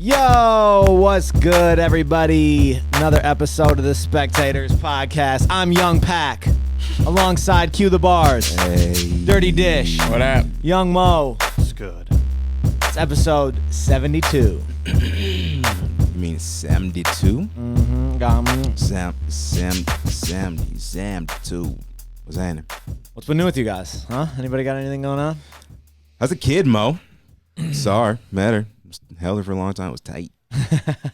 Yo, what's good, everybody? Another episode of the Specktators podcast. I'm Young Pack, alongside Q the Bars, Dirty Dish, What up? Young Mo. It's good. It's episode 72. You mean 72? Got me. 72. What's happening? What's been new with you guys? Huh? Anybody got anything going on? How's a kid, Mo? Saw her, met her, held her for a long time. It was tight.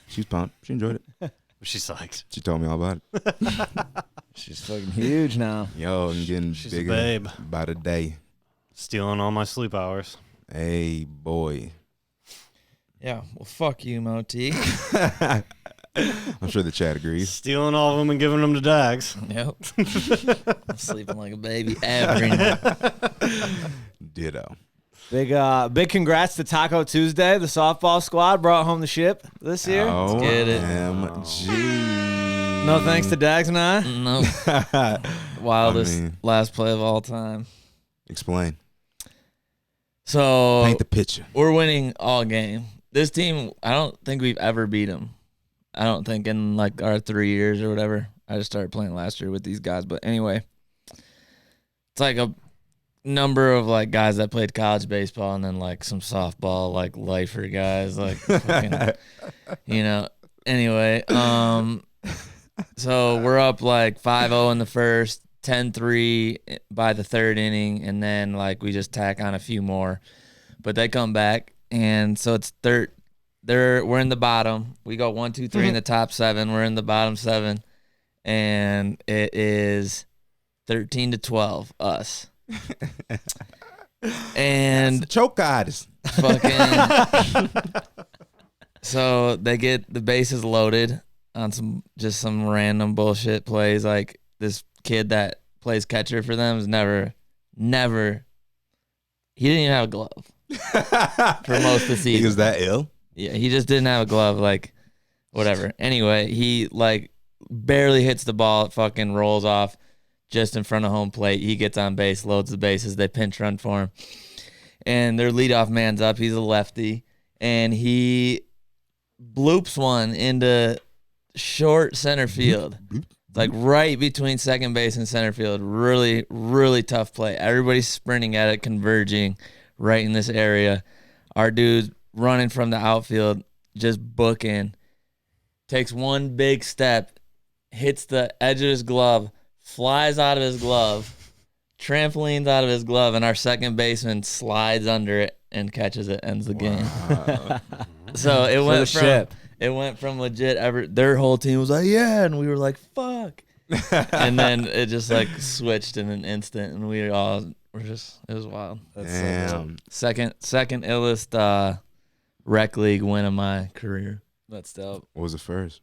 She was pumped. She enjoyed it. She sucks. She told me all about it. She's fucking huge now. Yo, I'm getting She's a bigger babe. by the day. Stealing all my sleep hours. Hey, boy. Yeah, well, fuck you, Moe-T. I'm sure the chat agrees. Stealing all of them and giving them to Dags. Yep. I'm sleeping like a baby every night. Ditto. Big congrats to Taco Tuesday. The softball squad brought home the ship this year. get it. OMG. No thanks to Dags and I. Nope. Wildest I mean- last play of all time. Explain. So Paint the picture. we're winning all game. This team, I don't think we've ever beat them. I don't think in like our 3 years or whatever. I just started playing last year with these guys. But anyway, it's like a number of like guys that played college baseball and then like some softball, like lifer guys, like fucking, you know. Anyway, so we're up like 5-0 in the first, 10-3 by the third inning, and then like we just tack on a few more. But they come back, and so it's we're in the bottom. We go 1, 2, 3 in the top 7. We're in the bottom 7, and it is 13-12 us. And That's the choke artist. fucking so they get the bases loaded on some random bullshit plays. Like this kid that plays catcher for them is never he didn't even have a glove for most of the season. He was that ill? Yeah, he just didn't have a glove, like whatever. Anyway, he like barely hits the ball, it fucking rolls off just in front of home plate. He gets on base, loads the bases, they pinch run for him. And their leadoff man's up. He's a lefty. And he bloops one into short center field. Like right between second base and center field. Really, really tough play. Everybody's sprinting at it, converging right in this area. Our dude's running from the outfield, just booking. Takes one big step, hits the edge of his glove, flies out of his glove, trampolines out of his glove, and our second baseman slides under it and catches it, ends the game. So it went from legit their whole team was like, yeah, and we were like, fuck. And then it just like switched in an instant, and we all were just, it was wild. Damn. Second illest rec league win of my career. That's dope. What was the first?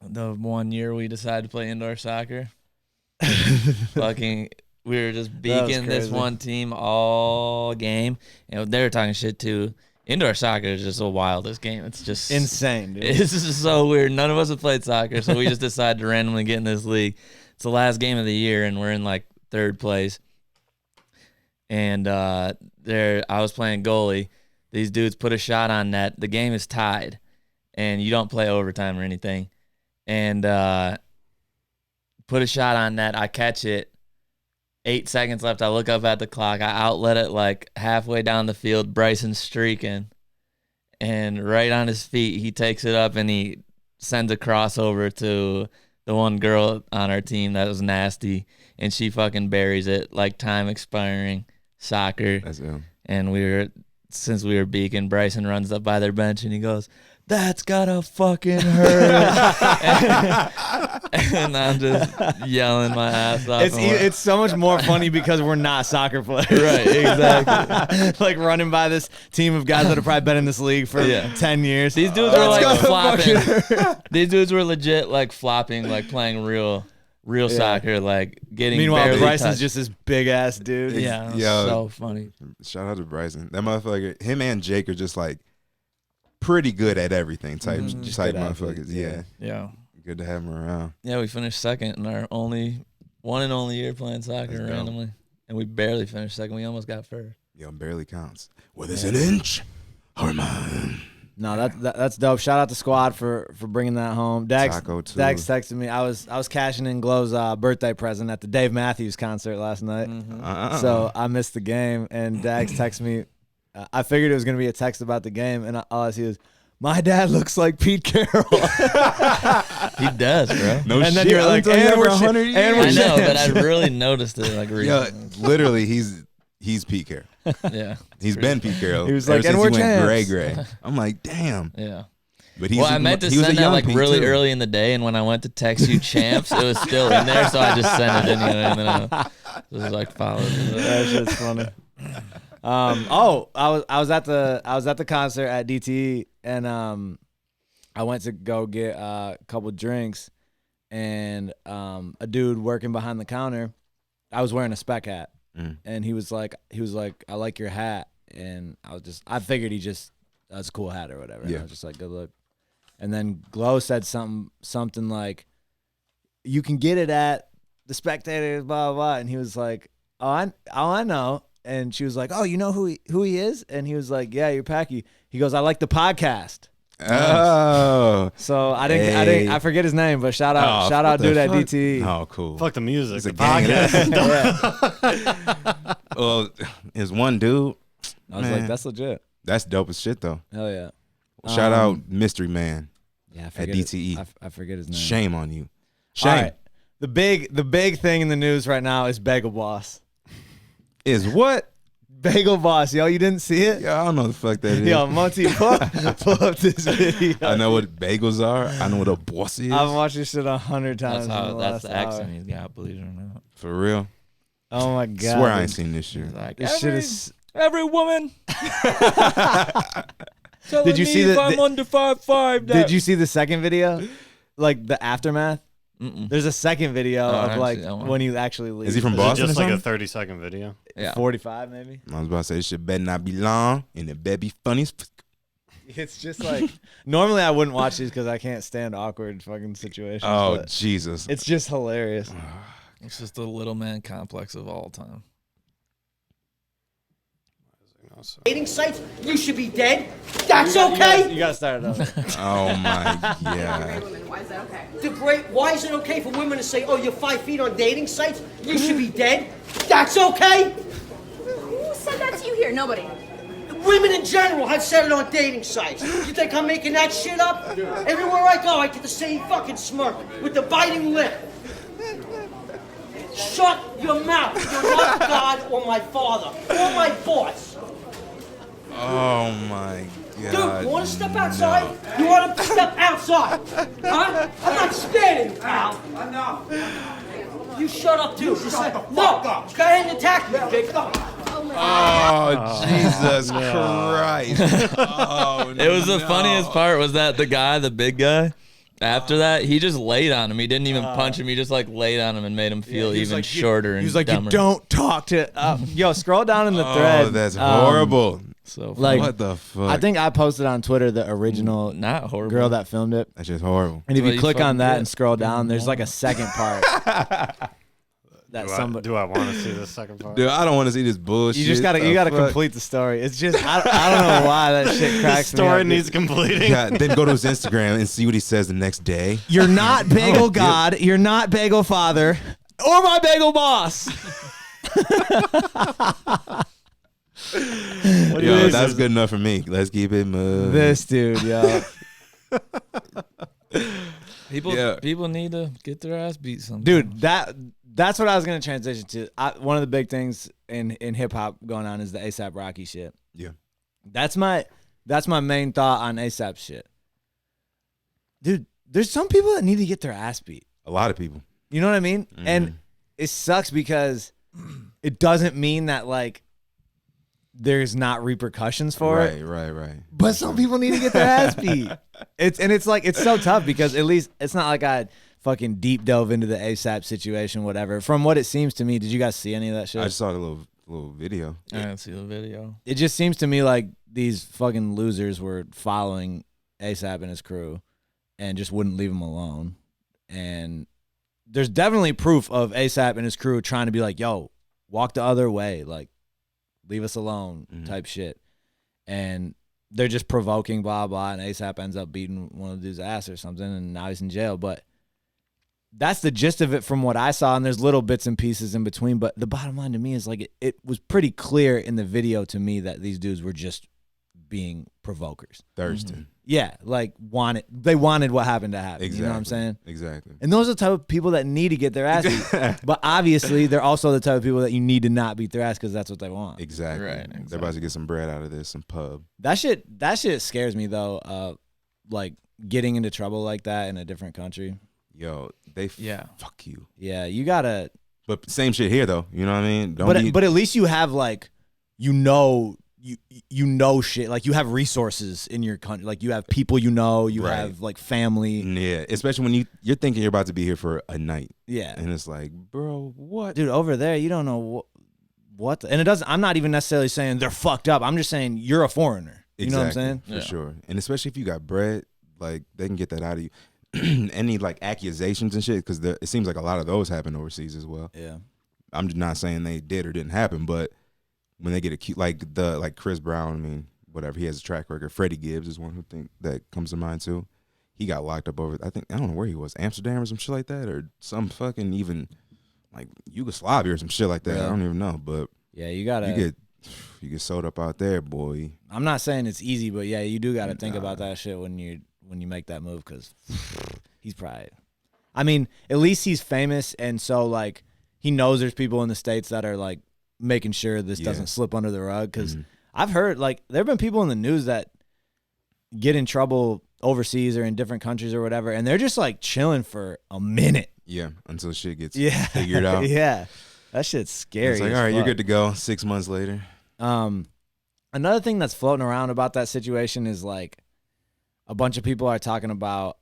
The 1 year we decided to play indoor soccer. Fucking, we were just beaking this one team all game, and they were talking shit too. Indoor soccer is just the wildest game. It's just Insane, dude. It's just so weird. None of us have played soccer, so we just decided to randomly get in this league. It's the last game of the year, and we're in like third place. And I was playing goalie. These dudes put a shot on net. The game is tied, and you don't play overtime or anything. And put a shot on net. I catch it. 8 seconds left. I look up at the clock. I outlet it like halfway down the field. Bryson's streaking. And right on his feet, he takes it up and he sends a crossover to the one girl on our team that was nasty. And she fucking buries it like time expiring soccer. That's ill. And since we were beaking, Bryson runs up by their bench and he goes, "That's gotta fucking hurt." and I'm just yelling my ass off. It's so much more funny because we're not soccer players. Right, exactly. Like running by this team of guys that have probably been in this league for 10 years. These dudes were like flopping. These dudes were legit like flopping, like playing real soccer, like getting. Meanwhile, barely Bryson's touched. just this big ass dude. Yeah, Yo. so funny. Shout out to Bryson. That motherfucker, him and Jake are just like pretty good at everything type Just type good motherfuckers. athletes, Yeah. Yeah. Good to have him around. Yeah, we finished second in our one and only year playing soccer That's dope. randomly. And we barely finished second. We almost got first. Yo, barely counts. Whether it's an inch or a mile. No, that's dope. Shout out to Squad for bringing that home. Dax Taco, too. texted me. I was cashing in Glow's birthday present at the Dave Matthews concert last night. So I missed the game, and Dax texted me. I figured it was gonna be a text about the game, and all I see was, "My dad looks like Pete Carroll." He does, bro. No And shit. then you're like, I'm telling you, and for we're 100 and years. we're I know, but I champs. really noticed it like Yeah, recently. literally, he's Pete Carroll. Yeah. He's been Pete Carroll. He was ever like, since "And we're he went gray, champs." gray. I'm like, damn. Yeah. But he's Well, I meant to he was a send that young like Pete, really too. early in the day, and when I went to text you champs, it was still in there, so I just sent it anyway, and then I was like followed. That shit's funny. I was at the concert at DTE, and I went to go get a couple drinks, and a dude working behind the counter, I was wearing a spec hat, and he was like, "I like your hat," and I figured that's a cool hat or whatever. And Yeah. I was just like, "Good look." And then Glow said something like, "You can get it at the Specktators, blah blah blah," and he was like, "Oh, I know." And she was like, "Oh, you know who he is?" And he was like, "Yeah, you're Packy." He goes, "I like the podcast." Oh. So Hey. I forget his name, but shout out what the dude at fuck? DTE. Oh, cool. Fuck the music. It's The a gang of podcast. Yeah. Well, there's one dude. I was Man. like, that's legit. That's dope as shit, though. Hell yeah. Shout out Mystery Man. Yeah, I at forget DTE. I forget his name. Shame on you. All Shame. right. The big thing in the news right now is Bagel Boss. Is what? Bagel Boss, yo, you didn't see it? Yeah, I don't know what the fuck that is. Yo, Moe-T, pull up this video. I know what bagels are. I know what a boss is. I've watched this shit 100 times. That's in the that's last the accent hour. he's got, believe it or not. For real. Oh my god. Swear I ain't seen this shit. He's like, This shit is. every woman. Did you see the? under 5'5", Did you see the second video? Like the aftermath? Mm-mm. There's a second video Oh, I of haven't like seen that one. when you actually leave. Is he from Is it Boston or just like a something? 30-second video? Yeah. 45 maybe? I was about to say, this shit better not be long, and it better be funny as fuck. It's just like normally I wouldn't watch these because I can't stand awkward fucking situations. Oh, but Jesus. it's just hilarious. It's just the little man complex of all time. Dating sites, you should be dead. That's okay. You gotta start it over. Oh, my God. Why is that okay? Why is it okay for women to say, "Oh, you're 5 feet on dating sites"? You should be dead. That's okay. Who said that to you here? Nobody. Women in general have said it on dating sites. You think I'm making that shit up? Everywhere I go, I get the same fucking smirk with the biting lip. Shut your mouth. You're not God or my father or my boss. Oh, my God. Dude, you want to step outside? You want to step outside? Huh? I'm not scared of you, pal. You shut up, too. Just say, no, go ahead and attack me, big. Oh, Jesus Christ. Oh, It was the funniest part was that the guy, the big guy, after that, he just laid on him. He didn't even punch him. He just like laid on him and made him feel He was even like, shorter and He was like, dumber. you don't talk to. Yo, scroll down in the thread. Oh, that's horrible. So Like, What the fuck? I think I posted on Twitter the original not horrible. girl that filmed it. That's just horrible. And if Well, you you click on fucking that did. and scroll down, there's like a second part. That somebody. Do I want to see the second part? Dude, I don't want to see this bullshit. You just gotta The fuck? complete the story. It's just I don't know why that shit The cracks me story up. needs completing. Yeah, then go to his Instagram and see what he says the next day. You're not Bagel God. You're not Bagel Father, or my Bagel Boss. What Yo, is that's this? good enough for me. Let's keep it moving. This dude, yo. People, Yeah. people need to get their ass beat sometimes. Dude, that's what I was gonna transition to. One of the big things in hip hop going on is the ASAP Rocky shit. Yeah. That's my main thought on ASAP shit. Dude, there's some people that need to get their ass beat. A lot of people. You know what I mean? Mm-hmm. And it sucks because it doesn't mean that like there's not repercussions for it. Right. But some people need to get their ass beat. It's so tough because at least it's not like I fucking deep delve into the ASAP situation, whatever. From what it seems to me, did you guys see any of that shit? I just saw the little video. I didn't see the video. It just seems to me like these fucking losers were following ASAP and his crew and just wouldn't leave him alone. And there's definitely proof of ASAP and his crew trying to be like, yo, walk the other way, like leave us alone type shit. And they're just provoking, blah, blah, and ASAP ends up beating one of the dude's ass or something, and now he's in jail. But that's the gist of it from what I saw, and there's little bits and pieces in between. But the bottom line to me is, like, it was pretty clear in the video to me that these dudes were just being provokers. Thurston. Yeah, like, they wanted what happened to happen. Exactly. You know what I'm saying? Exactly. And those are the type of people that need to get their ass beat. But obviously, they're also the type of people that you need to not beat their ass because that's what they want. Exactly. Right, They're about to get some bread out of this, some pub. That shit scares me, though, like, getting into trouble like that in a different country. Yo, fuck you. Yeah, you gotta. But same shit here, though. You know what I mean? But at least you have, like, you know shit. Like, you have resources in your country. Like, you have people you have, like, family. Yeah, especially when you're thinking you're about to be here for a night. Yeah. And it's like, bro, what? Dude, over there, you don't know what and it doesn't. I'm not even necessarily saying they're fucked up. I'm just saying you're a foreigner. You know what I'm saying? For sure. And especially if you got bread, like, they can get that out of you. Any, like, accusations and shit, because it seems like a lot of those happen overseas as well. Yeah. I'm just not saying they did or didn't happen, but when they get accused, like Chris Brown, I mean, whatever, he has a track record. Freddie Gibbs is one that comes to mind too. He got locked up over, I don't know where he was, Amsterdam or some shit like that, or some fucking even like Yugoslavia or some shit like that. Yeah. I don't even know, but Yeah, you gotta. You get sold up out there, boy. I'm not saying it's easy, but yeah, you do gotta think about that shit when you make that move, because he's probably. I mean, at least he's famous, and so, like, he knows there's people in the States that are, like, making sure this doesn't slip under the rug. Because I've heard, like, there have been people in the news that get in trouble overseas or in different countries or whatever, and they're just, like, chilling for a minute. Yeah, until shit gets figured out. Yeah, that shit's scary. It's like, all right, you're good to go. 6 months later. Another thing that's floating around about that situation is, like, a bunch of people are talking about,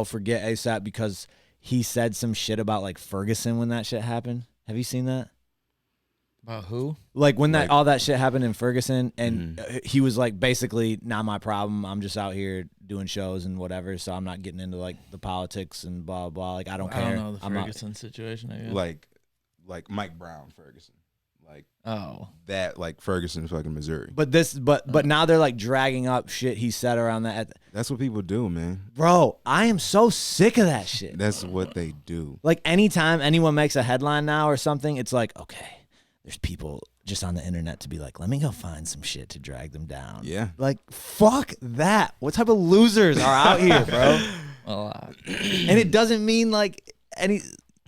forget ASAP because he said some shit about, like, Ferguson when that shit happened. Have you seen that? About who? Like, when all that shit happened in Ferguson, and he was like, basically, not my problem. I'm just out here doing shows and whatever, so I'm not getting into, like, the politics and blah, blah. Like, I don't care. I don't know the Ferguson situation, I guess. Like Mike Brown Ferguson. Like, that, like, Ferguson, fucking Missouri. But now they're, like, dragging up shit he said around that. That's what people do, man. Bro, I am so sick of that shit. That's what they do. Like, anytime anyone makes a headline now or something, it's like, okay, there's people just on the internet to be like, let me go find some shit to drag them down. Yeah. Like, fuck that. What type of losers are out here, bro? A lot. And it doesn't mean, like, any,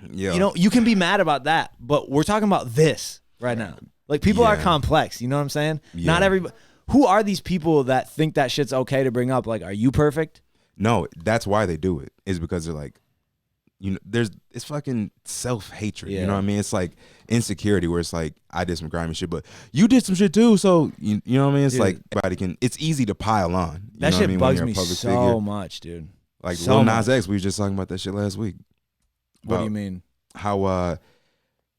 Yeah. you know, you can be mad about that, but we're talking about this right now. Like, people are complex. You know what I'm saying? Yeah. Not everybody. Who are these people that think that shit's okay to bring up? Like, are you perfect? No, that's why they do it. Is because they're like, you know, it's fucking self-hatred. Yeah. You know what I mean? It's like insecurity where it's like, I did some grimy shit, but you did some shit too. So, you know what I mean? It's like, it's easy to pile on. You That know shit what I mean? bugs When me you're a public so figure. much, dude. Like so Lil Nas much. X, we were just talking about that shit last week. What do you About mean? How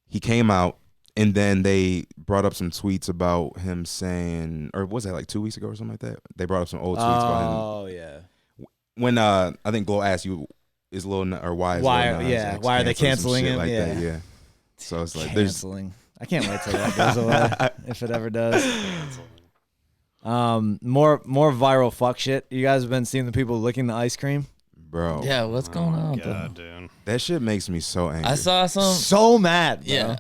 he came out and then they brought up some tweets about him saying, or was that like 2 weeks ago or something like that? They brought up some old tweets about him. Oh, yeah. When I think Glow asked you, is Lil Nas, or why is Lil Nas X why are they canceling some canceling shit him? like that? Yeah. So it's like there's Canceling. I can't wait till that goes away, if it ever does. More viral fuck shit. You guys have been seeing the people licking the ice cream? bro. Yeah, what's going on? God, dude. That shit makes me so angry. I saw some. So mad, bro. Yeah.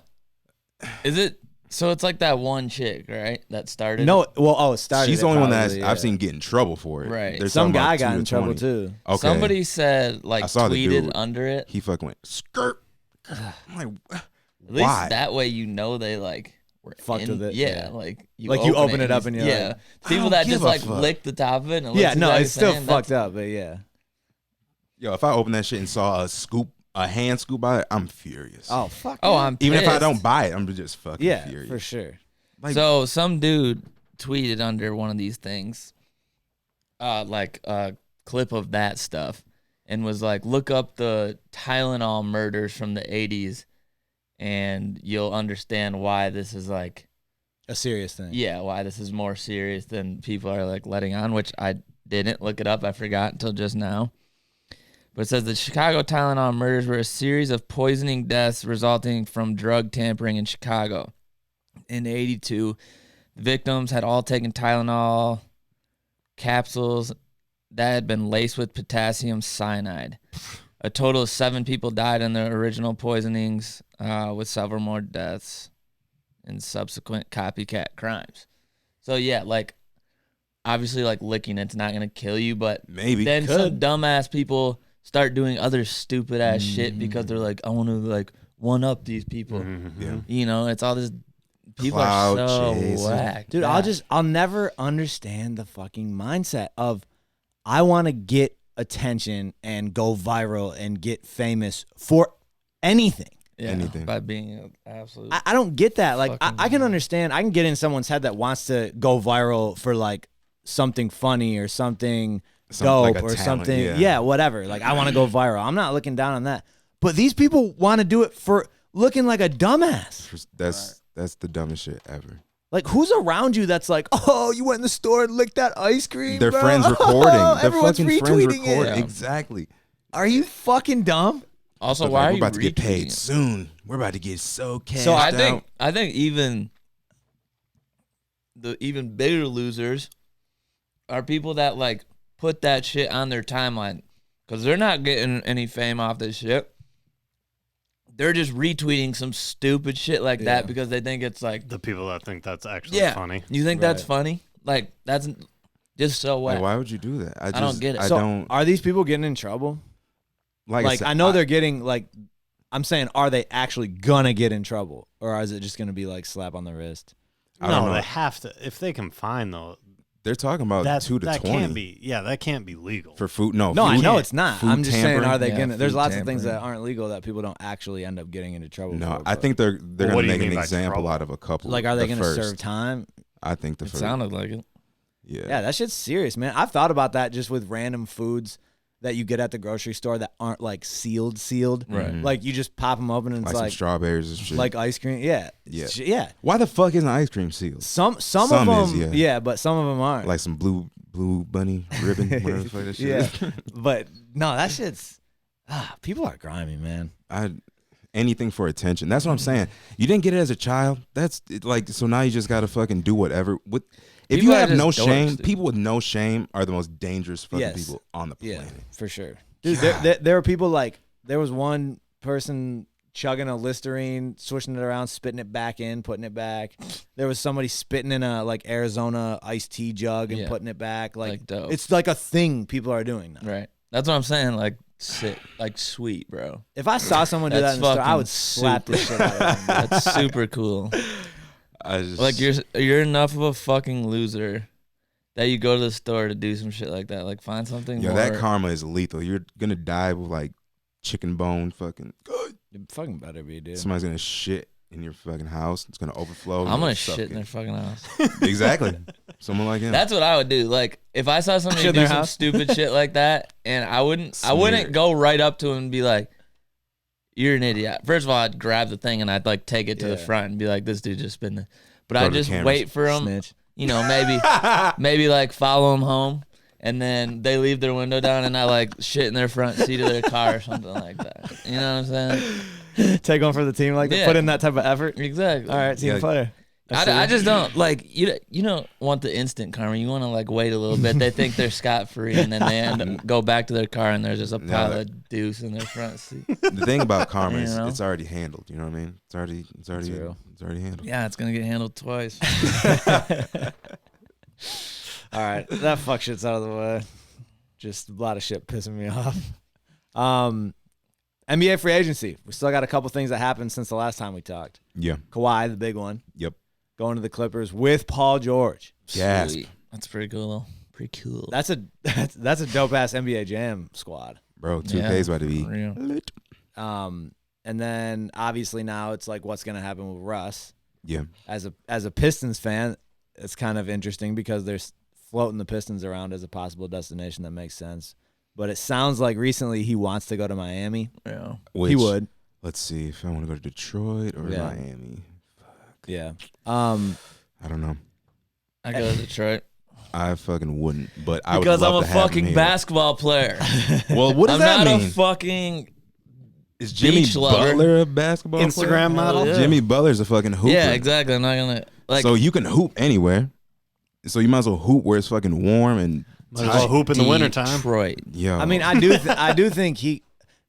Is it? So it's like that one chick, right? That started. No, well, it started. She's it the only one probably, that I've seen get in trouble for it. Right. They're Some talking about guy got 2 in to trouble 20. too. Okay. Somebody said, like, I saw the tweeted dude. under it. He fucking went skirt. I'm like, At why? least that way you know they like were Fucked with it, Yeah, yeah. like You open it up and you're yeah. like, People don't that give just a like fuck. lick the top of it. And it Yeah, looks no, exactly it's still the same. fucked up, but yeah. Yo, if I open that shit and saw a hand scoop by it, I'm furious. Oh fuck. Oh, yeah. I'm Even if I pissed. don't buy it, I'm just fucking yeah, furious. for sure. Like, So some dude tweeted under one of these things, like a clip of that stuff, and was like, "Look up the Tylenol murders from the '80s, and you'll understand why this is like, A serious thing. yeah, why this is more serious than people are like letting on." Which I didn't look it up. I forgot until just now. But it says the Chicago Tylenol murders were a series of poisoning deaths resulting from drug tampering in Chicago. In '82, The victims had all taken Tylenol capsules that had been laced with potassium cyanide. A total of 7 people died in the original poisonings, with several more deaths in subsequent copycat crimes. So yeah, like obviously, like licking it's not gonna kill you, but Maybe. then some dumbass people start doing other stupid ass shit because they're like, I want to like one up these people. Yeah. You know, it's all this. People Clout are so chasing. whack, Dude, I'll never understand the fucking mindset of I want to get attention and go viral and get famous for anything. anything. by being an absolute. I don't get that. Like, I Fucking- can understand. I can get in someone's head that wants to go viral for like something funny or something Like dope a or talent, something. yeah. Yeah, whatever. Like, I want to go viral. I'm not looking down on that. But these people want to do it for looking like a dumbass. That's the dumbest shit ever. Like, who's around you that's like, oh, you went in the store and licked that ice cream, Their bro? friends recording. Their Everyone's fucking friends retweeting recording. it. Exactly. Are you fucking dumb? Also, But why like, are we're you about to get paid retweeting it? soon. We're about to get so cashed So I out. think even the even bigger losers are people that like put that shit on their timeline because they're not getting any fame off this shit. They're just retweeting some stupid shit like that because they think it's like The people that think that's actually yeah. funny. You think that's funny? Like that's just so Like, whack. why would you do that? I don't get it. I So, don't are these people getting in trouble? like. Like, I know they're getting, like, I'm saying, are they actually gonna get in trouble? Or is it just gonna be like slap on the wrist? I don't No, know. they have to. If they can find though, They're talking about that 2 to that 20 can't be. Yeah, that can't be legal. for food. No, No, food, I know it's not. food I'm just saying, tampering. are they Yeah, gonna? There's food lots of things that tampering. aren't legal that people don't actually end up getting into trouble No, for. I but, think they're Well, gonna what do you make an mean by example trouble? out of a couple. like, are they the gonna serve first. time? I think the It first. sounded like it. Yeah. Yeah, that shit's serious, man. I've thought about that just with random foods that you get at the grocery store that aren't like sealed. Right. Like, you just pop them open and Like it's some like strawberries and shit. like ice cream. Yeah, Yeah. yeah. Why the fuck isn't ice cream sealed? Some of Some them, is, yeah, but some of them aren't. Like some blue bunny ribbon, whatever the fuck that shit yeah, is. but no, that shit's people are grimy, man. Anything for attention. That's what I'm saying. You didn't get it as a child. That's like, so now you just gotta fucking do whatever. If People you are have just no dorks, shame, dude. people with no shame are the most dangerous fucking Yes. people on the Yeah, planet. for sure, dude. There were people like there was one person chugging a Listerine, swishing it around, spitting it back in, putting it back. There was somebody spitting in a like Arizona iced tea jug and Yeah. putting it back. Like dope. it's like a thing people are doing now. Right. That's what I'm saying. Like like sweet, bro. If I saw someone do that That's in the store, I fucking would slap the shit out of them. That's super cool. I just Like you're enough of a fucking loser that you go to the store to do some shit like that. Like find something yo, more. that karma is lethal. You're gonna die with like chicken bone fucking. You fucking better be, dude. Somebody's gonna shit in your fucking house. It's gonna overflow. I'm gonna Suck shit in it. their fucking house. Exactly. Someone like him. That's what I would do. Like if I saw somebody Shit in do their some house? stupid shit like that, and I wouldn't Smear it. go right up to him and be like, "You're an idiot." First of all, I'd grab the thing and I'd like take it to the Yeah. front and be like, "This dude just been." But Go I'd to the just cameras. wait for him. Snitch. You know, maybe like follow them home, and then they leave their window down, and I like shit in their front seat of their car or something like that. You know what I'm saying? Take one for the team, like Yeah. put in that type of effort. Exactly. All right, team Yeah. player. I just don't like you don't want the instant karma. You want to like wait a little bit. They think they're scot free, and then they end up go back to their car, and there's just a pile like- of deuce in their front seat. The thing about karma You is know? it's already handled. You know what I mean? It's already real. it's already handled. Yeah, it's gonna get handled twice. All right, that fuck shit's out of the way. Just a lot of shit pissing me off. NBA free agency. We still got a couple things that happened since the last time we talked. Yeah. Kawhi, the big one, Yep. going to the Clippers with Paul George. Gasp. Sweet. That's pretty cool though. Pretty cool. That's a dope ass NBA Jam squad. Bro, 2K's about to be for real. lit. And then obviously now it's like what's gonna happen with Russ. Yeah. As a Pistons fan, it's kind of interesting because they're floating the Pistons around as a possible destination that makes sense. But it sounds like recently he wants to go to Miami. Yeah. Which, He would. Let's see if I want to go to Detroit or Yeah. Miami. Yeah. I don't know. I go to Detroit I fucking wouldn't, but I would because I'm love a to have him fucking here. basketball player. Well, what does I'm that not mean? a fucking Is Jimmy beach lover. Butler a basketball player? Instagram model. Yeah. Jimmy Butler's a fucking hooper. Yeah, exactly. I'm not gonna Like, so you can hoop anywhere. So you might as well hoop where it's fucking warm and Might as well hoop in the wintertime. Detroit. yo. I mean, I do think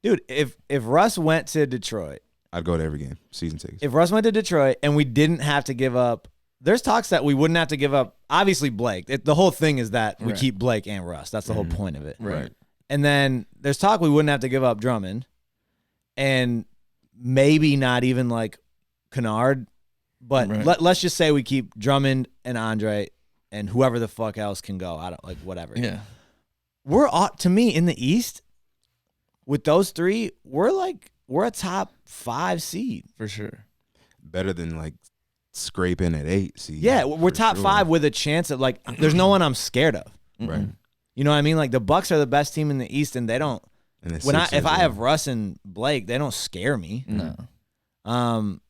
dude, if Russ went to Detroit, I'd go to every game, season tickets. if Russ went to Detroit and we didn't have to give up, there's talks that we wouldn't have to give up, obviously Blake. The whole thing is that we Right. keep Blake and Russ. That's the whole point of it. Right. And then there's talk we wouldn't have to give up Drummond and maybe not even like Kennard. But Right. let's just say we keep Drummond and Andre and whoever the fuck else can go. I don't like whatever. Yeah. To me in the East with those three, we're a top 5 seed. For sure. Better than like scraping at 8 seed. Yeah, we're for top sure. 5 with a chance of like. There's no one I'm scared of. Right. You know what I mean? Like the Bucks are the best team in the East, and they don't. And the When Sixers if I are- have Russ and Blake, they don't scare me. No.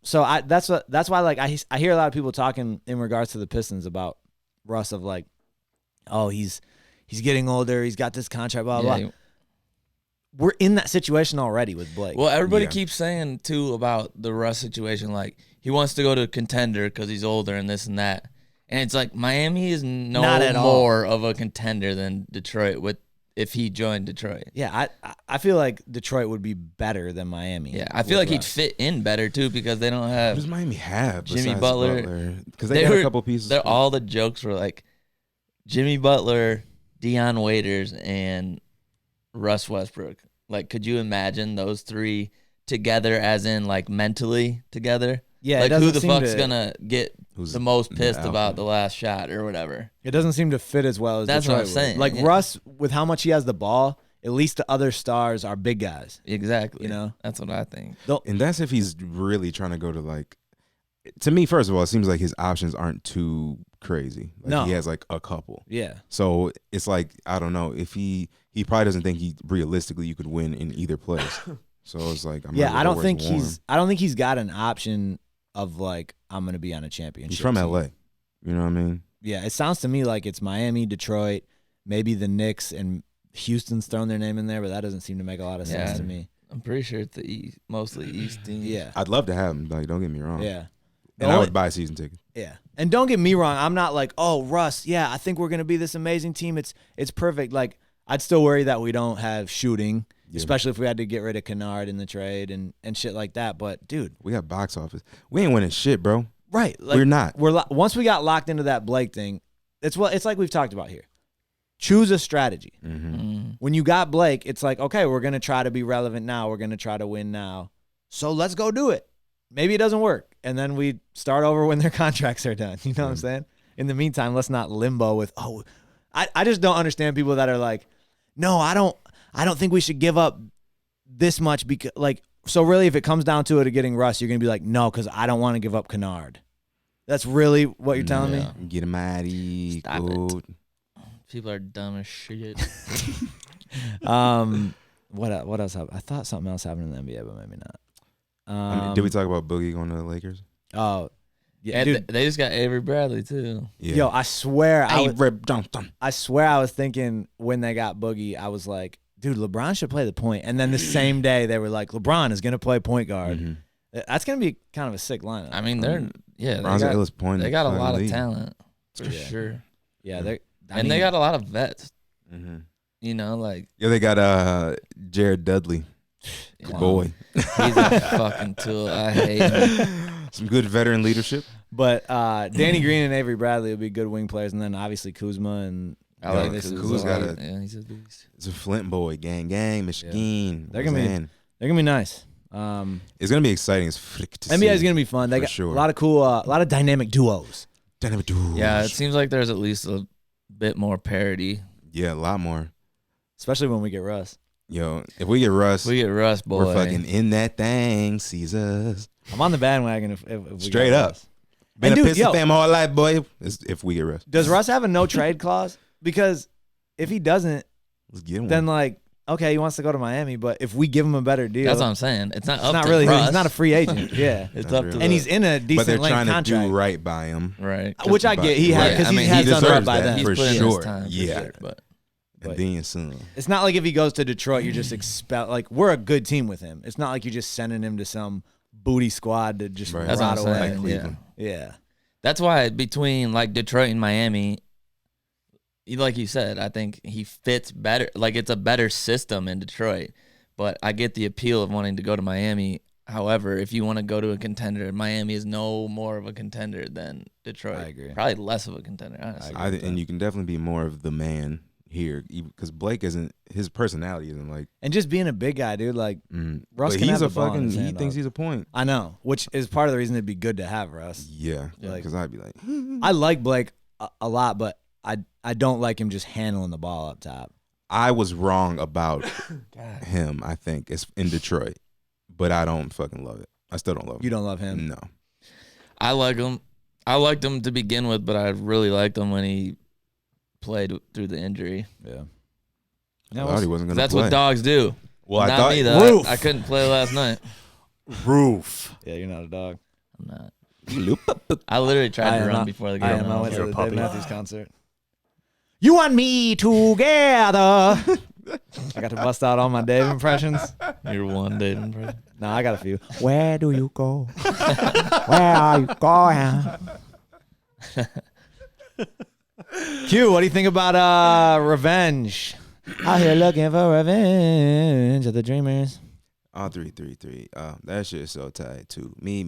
So that's why like I hear a lot of people talking in regards to the Pistons about Russ of like, oh he's getting older, he's got this contract, blah blah. Yeah, Blah. We're in that situation already with Blake. Well, everybody Yeah. keeps saying too about the Russ situation, like he wants to go to a contender because he's older and this and that. And it's like Miami is no Not at all. more of a contender than Detroit if he joined Detroit. Yeah, I feel like Detroit would be better than Miami. Yeah, I feel with like he'd Russ. fit in better too because they don't What have does Miami have? Jimmy besides Butler? Because they got a couple pieces. They're all the jokes were like Jimmy Butler, Deion Waiters, and Russ Westbrook. Like, could you imagine those three together, as in like mentally together? Yeah, it like doesn't who the seem fuck's to- gonna get Who's the most the pissed alpha? about the last shot or whatever? It doesn't seem to fit as well as That's what Detroit I'm would. saying, Like yeah. Russ, with how much he has the ball, at least the other stars are big guys. Exactly. You know? That's what I think. And that's if he's really trying to go to like. To me, first of all, it seems like his options aren't too crazy. Like No. he has like a couple. Yeah. So it's like I don't know if he probably doesn't think he realistically you could win in either place. So it's like I don't think he's got an option of like I'm gonna be on a championship. He's from team. LA. You know what I mean? Yeah, it sounds to me like it's Miami, Detroit, maybe the Knicks, and Houston's thrown their name in there, but that doesn't seem to make a lot of sense Yeah. to me. I'm pretty sure it's the East, mostly East teams. Yeah. I'd love to have him. Like, don't get me wrong. Yeah. And I would buy a season ticket. Yeah. And don't get me wrong, I'm not like, oh, Russ, yeah, I think we're gonna be this amazing team. It's perfect. Like, I'd still worry that we don't have shooting, especially if we had to get rid of Kennard in the trade and shit like that. But dude, We got box office. We ain't winning shit, bro. right? Like, We're not. Once we got locked into that Blake thing, it's like we've talked about here. Choose a strategy. Mm. When you got Blake, it's like, okay, we're gonna try to be relevant now. We're gonna try to win now. So let's go do it. Maybe it doesn't work, and then we start over when their contracts are done. You know what I'm saying? In the meantime, let's not limbo with. Oh, I just don't understand people that are like, no, I don't think we should give up this much because like. So really, if it comes down to it of getting Russ, you're gonna be like, no, because I don't want to give up Kennard. That's really what you're telling me. Get him out of here. Stop it. Good. People are dumb as shit. What else happened? I thought something else happened in the NBA, but maybe not. I mean, did we talk about Boogie going to the Lakers? Oh, yeah, And dude. they just got Avery Bradley too. Yeah. Yo, I swear, I I swear, I was thinking when they got Boogie, I was like, dude, LeBron should play the point. And then the same day, they were like, LeBron is gonna play point guard. Mm-hmm. That's gonna be kind of a sick lineup. I mean, they Bron's the got, illest point. they got a in the lot of league. talent for Yeah. sure, yeah, they they got a lot of vets. Mm-hmm. You know, like Yeah, they got Jared Dudley, you know, boy. he's a fucking tool. I hate him. Some good veteran leadership. But Danny Green and Avery Bradley will be good wing players, and then obviously Kuzma and I like this is Kuzma's got a- yeah, he's a beast. It's a Flint boy, gang, Michigan. They're gonna be- Roseanne. they're gonna be nice. It's gonna be exciting as frick to see. NBA is gonna be fun. They For got sure. a lot of cool, a lot of dynamic duos. Yeah, it seems like there's at least a bit more parity. Yeah, a lot more. Especially when we get Russ. Yo, if we get Russ, We get Russ, boy. we're fucking in that thing. Caesars. I'm on the bandwagon if we Straight got up. Russ. Been And a dude, Piston yo. fan my whole life, boy. If we get Russ, Does Russ have a no trade clause? Because if he doesn't, let's get him. then like, okay, he wants to go to Miami, but if we give him a better deal, That's what I'm saying. It's not it's up not to really. Russ. He's not a free agent. Yeah, It's That's up real. to and the- he's in a but decent they're length trying to contract, do right by him. right. which I get. He Right. because I he mean, has he done right deserves by that. them. He's For put in his sure. time, for Yeah. sure, but And then son. It's not like if he goes to Detroit, you're just expel. Like we're a good team with him. It's not like you're just sending him to some booty squad to just Right. that's what rot I'm away. saying. Like Yeah. Cleveland. Yeah. That's why between like Detroit and Miami, like you said, I think he fits better. Like it's a better system in Detroit, but I get the appeal of wanting to go to Miami. However, if you want to go to a contender, Miami is no more of a contender than Detroit. I agree. Probably less of a contender, honestly. And you can definitely be more of the man here because Blake isn't. His personality isn't like. And just being a big guy, dude. Like Russ But can he's have a the ball in fucking. his He hand, thinks dog. he's a point. I know, which is part of the reason it'd be good to have Russ. Yeah, Like- because I'd be like, I like Blake a lot, but I don't like him just handling the ball up top. I was wrong about him. I think it's in Detroit, but I don't fucking love it. I still don't love him. You don't love him? No. I like him. I liked him to begin with, but I really liked him when he played through the injury. Yeah. I thought he wasn't gonna That's play. what dogs do. Well, I Not thought me though. Roof. I couldn't play last night. Roof. Yeah, you're not a dog. I'm not. I literally tried to run before the game. I am. I and went was to You're the a Dave puppy. Matthews concert. You and me together. I got to bust out all my Dave impressions. like, You're one day impression. No, I got a few. Where do you go? Where are you going? Q, what do you think about revenge? Out here looking for revenge of the dreamers. Oh, 333. That shit is so tight too. Me.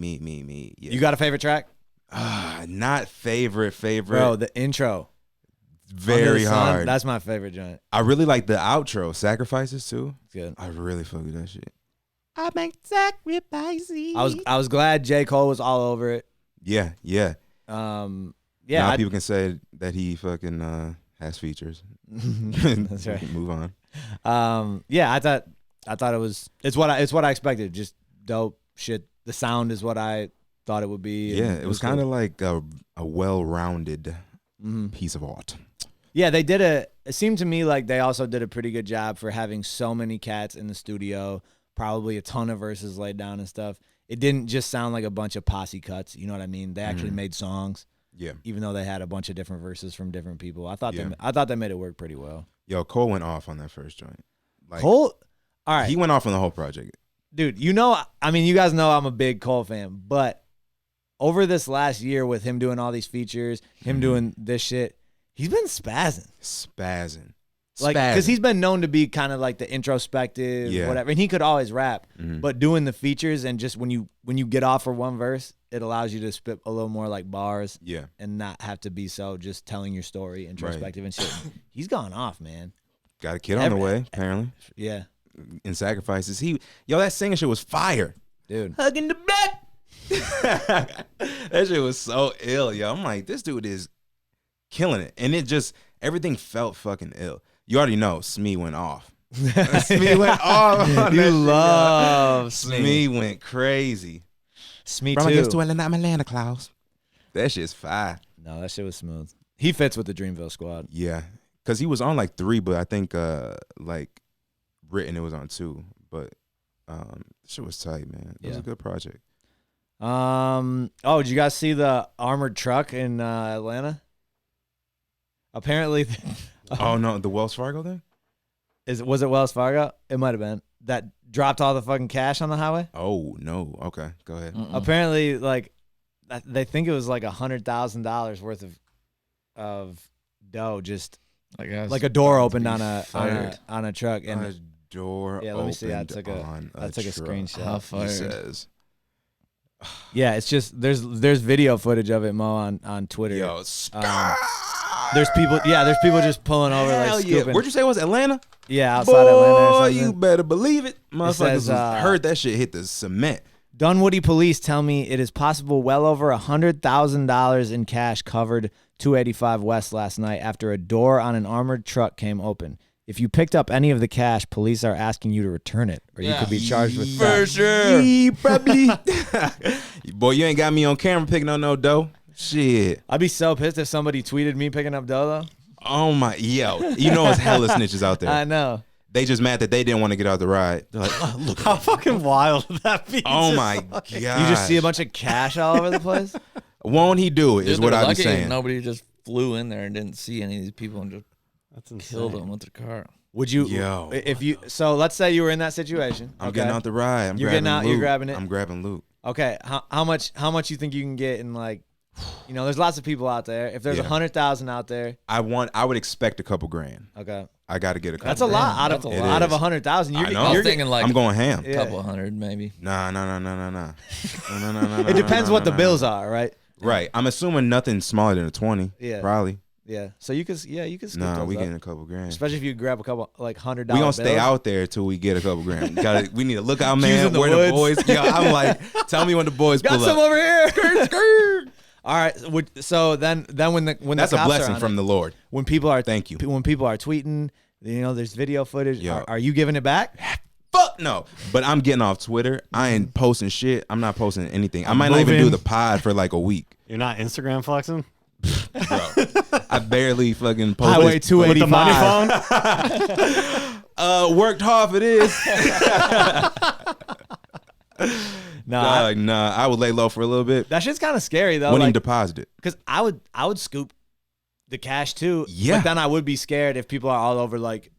Yeah. You got a favorite track? Not favorite. Bro, the intro. Under Very the Sun, hard. That's my favorite joint. I really like the outro, Sacrifices too. It's good. I really fuck with that shit. I make sacrifices. I was glad J. Cole was all over it. Yeah. Yeah. Now people can say that he fucking has features. That's We right. can move on. Yeah, I thought it's what I expected. Just dope shit. The sound is what I thought it would be. Yeah, and it was kind of cool. like a well-rounded Mhm. piece of art. Yeah, they did it seemed to me like they also did a pretty good job for having so many cats in the studio, probably a ton of verses laid down and stuff. It didn't just sound like a bunch of posse cuts, you know what I mean? They actually made songs, Yeah. even though they had a bunch of different verses from different people. I thought Yeah. they made it work pretty well. Yo, Cole went off on that first joint. Like Cole, all right, he went off on the whole project. dude. You know, I mean, you guys know I'm a big Cole fan, but over this last year with him doing all these features, him doing this shit, he's been spazzing. Like, because he's been known to be kind of like the introspective, Yeah. whatever, and he could always rap. Mhm. But doing the features and just when you get off for one verse, it allows you to spit a little more like bars Yeah. and not have to be so just telling your story, introspective and shit. He's gone off, man. Got a kid on the way, apparently. Yeah, In Sacrifices. That singing shit was fire. dude. Hugging the back. That shit was so ill, yo. I'm like, this dude is killing it. And it just, everything felt fucking ill. You already know, Smee went off. Smee went off. on that You shit, yo. love Smee. Smee went crazy. Smee From I guess to too. Atlanta, Klaus. That shit's fire. No, that shit was smooth. He fits with the Dreamville squad. Yeah. Because he was on like 3, but I think like written it was on 2. But shit was tight, man. It was Yeah. a good project. Oh, did you guys see the armored truck in Atlanta? Apparently, Oh, no, the Wells Fargo thing? was it Wells Fargo? It might have been that dropped all the fucking cash on the highway. Oh, no. Okay, go ahead. Apparently, like they think it was like $100,000 worth of dough, just like a door opened on a truck. And A door yeah, let me see. I opened took on a truck. screenshot. How He fired. says, Yeah, it's just there's video footage of it, Mo, on Twitter. yo, There's people just pulling over hell like yeah. scooping. Where'd you say it was? Atlanta? Yeah, outside Atlanta or Boy, something. you better believe it. Motherfuckers says, heard that shit hit the cement. Dunwoody police tell me it is possible well over $100,000 in cash covered 285 West last night after a door on an armored truck came open. If you picked up any of the cash, police are asking you to return it, or you could be charged with theft. sure. Yeah, probably. Boy, you ain't got me on camera picking up no dough. Shit. I'd be so pissed if somebody tweeted me picking up dough, though. Oh my, yo. You know it's hella snitches out there. I know. They just mad that they didn't want to get out the ride. They're like, oh, look. How fucking wild would that be? Oh my god. You just see a bunch of cash all over the place. Won't he do it? Is Dude, what they're I be lucky saying. nobody just flew in there and didn't see any of these people and just That's insane. killed them with their car. Would you? Yo. If you. So let's say you were in that situation. I'm okay? getting out the ride. You're getting out, Loot. you're grabbing it? I'm grabbing loot. Okay. How much you think you can get in like You know, there's lots of people out there. If there's 100,000 out there, I would expect a couple grand. Okay. I got to get a couple. That's a lot out of That's a lot. 100,000. I know. I was You're thinking like I'm going ham. a couple hundred maybe. Nah. No. It depends what the bills are, right? Right. I'm assuming nothing smaller than a 20. Yeah. Probably. Yeah. So you could skip Nah, those we up. getting a couple grand. Especially if you grab a couple like $100 We gonna bills. stay out there till we get a couple grand. We need to look out, Cues man. in the Where the woods. boys? Yeah, I'm like, tell me when the boys Got pull some up. over here. Skirt, skirt. All right. So then when That's the a cops are blessing on from it, the Lord. when people are Thank you. when people are tweeting, you know, there's video footage. Yeah. Are you giving it back? Fuck no. But I'm getting off Twitter. I ain't posting shit. I'm not posting anything. I might not even moving. do the pod for like a week. You're not Instagram flexing? Bro. I barely fucking posted. Highway With the money 285. phone? Worked hard for this. No, Nah, I would lay low for a little bit. that shit's kind of scary though. Wouldn't even Like, deposit it. because I would scoop the cash too. Yeah. But then I would be scared if people are all over like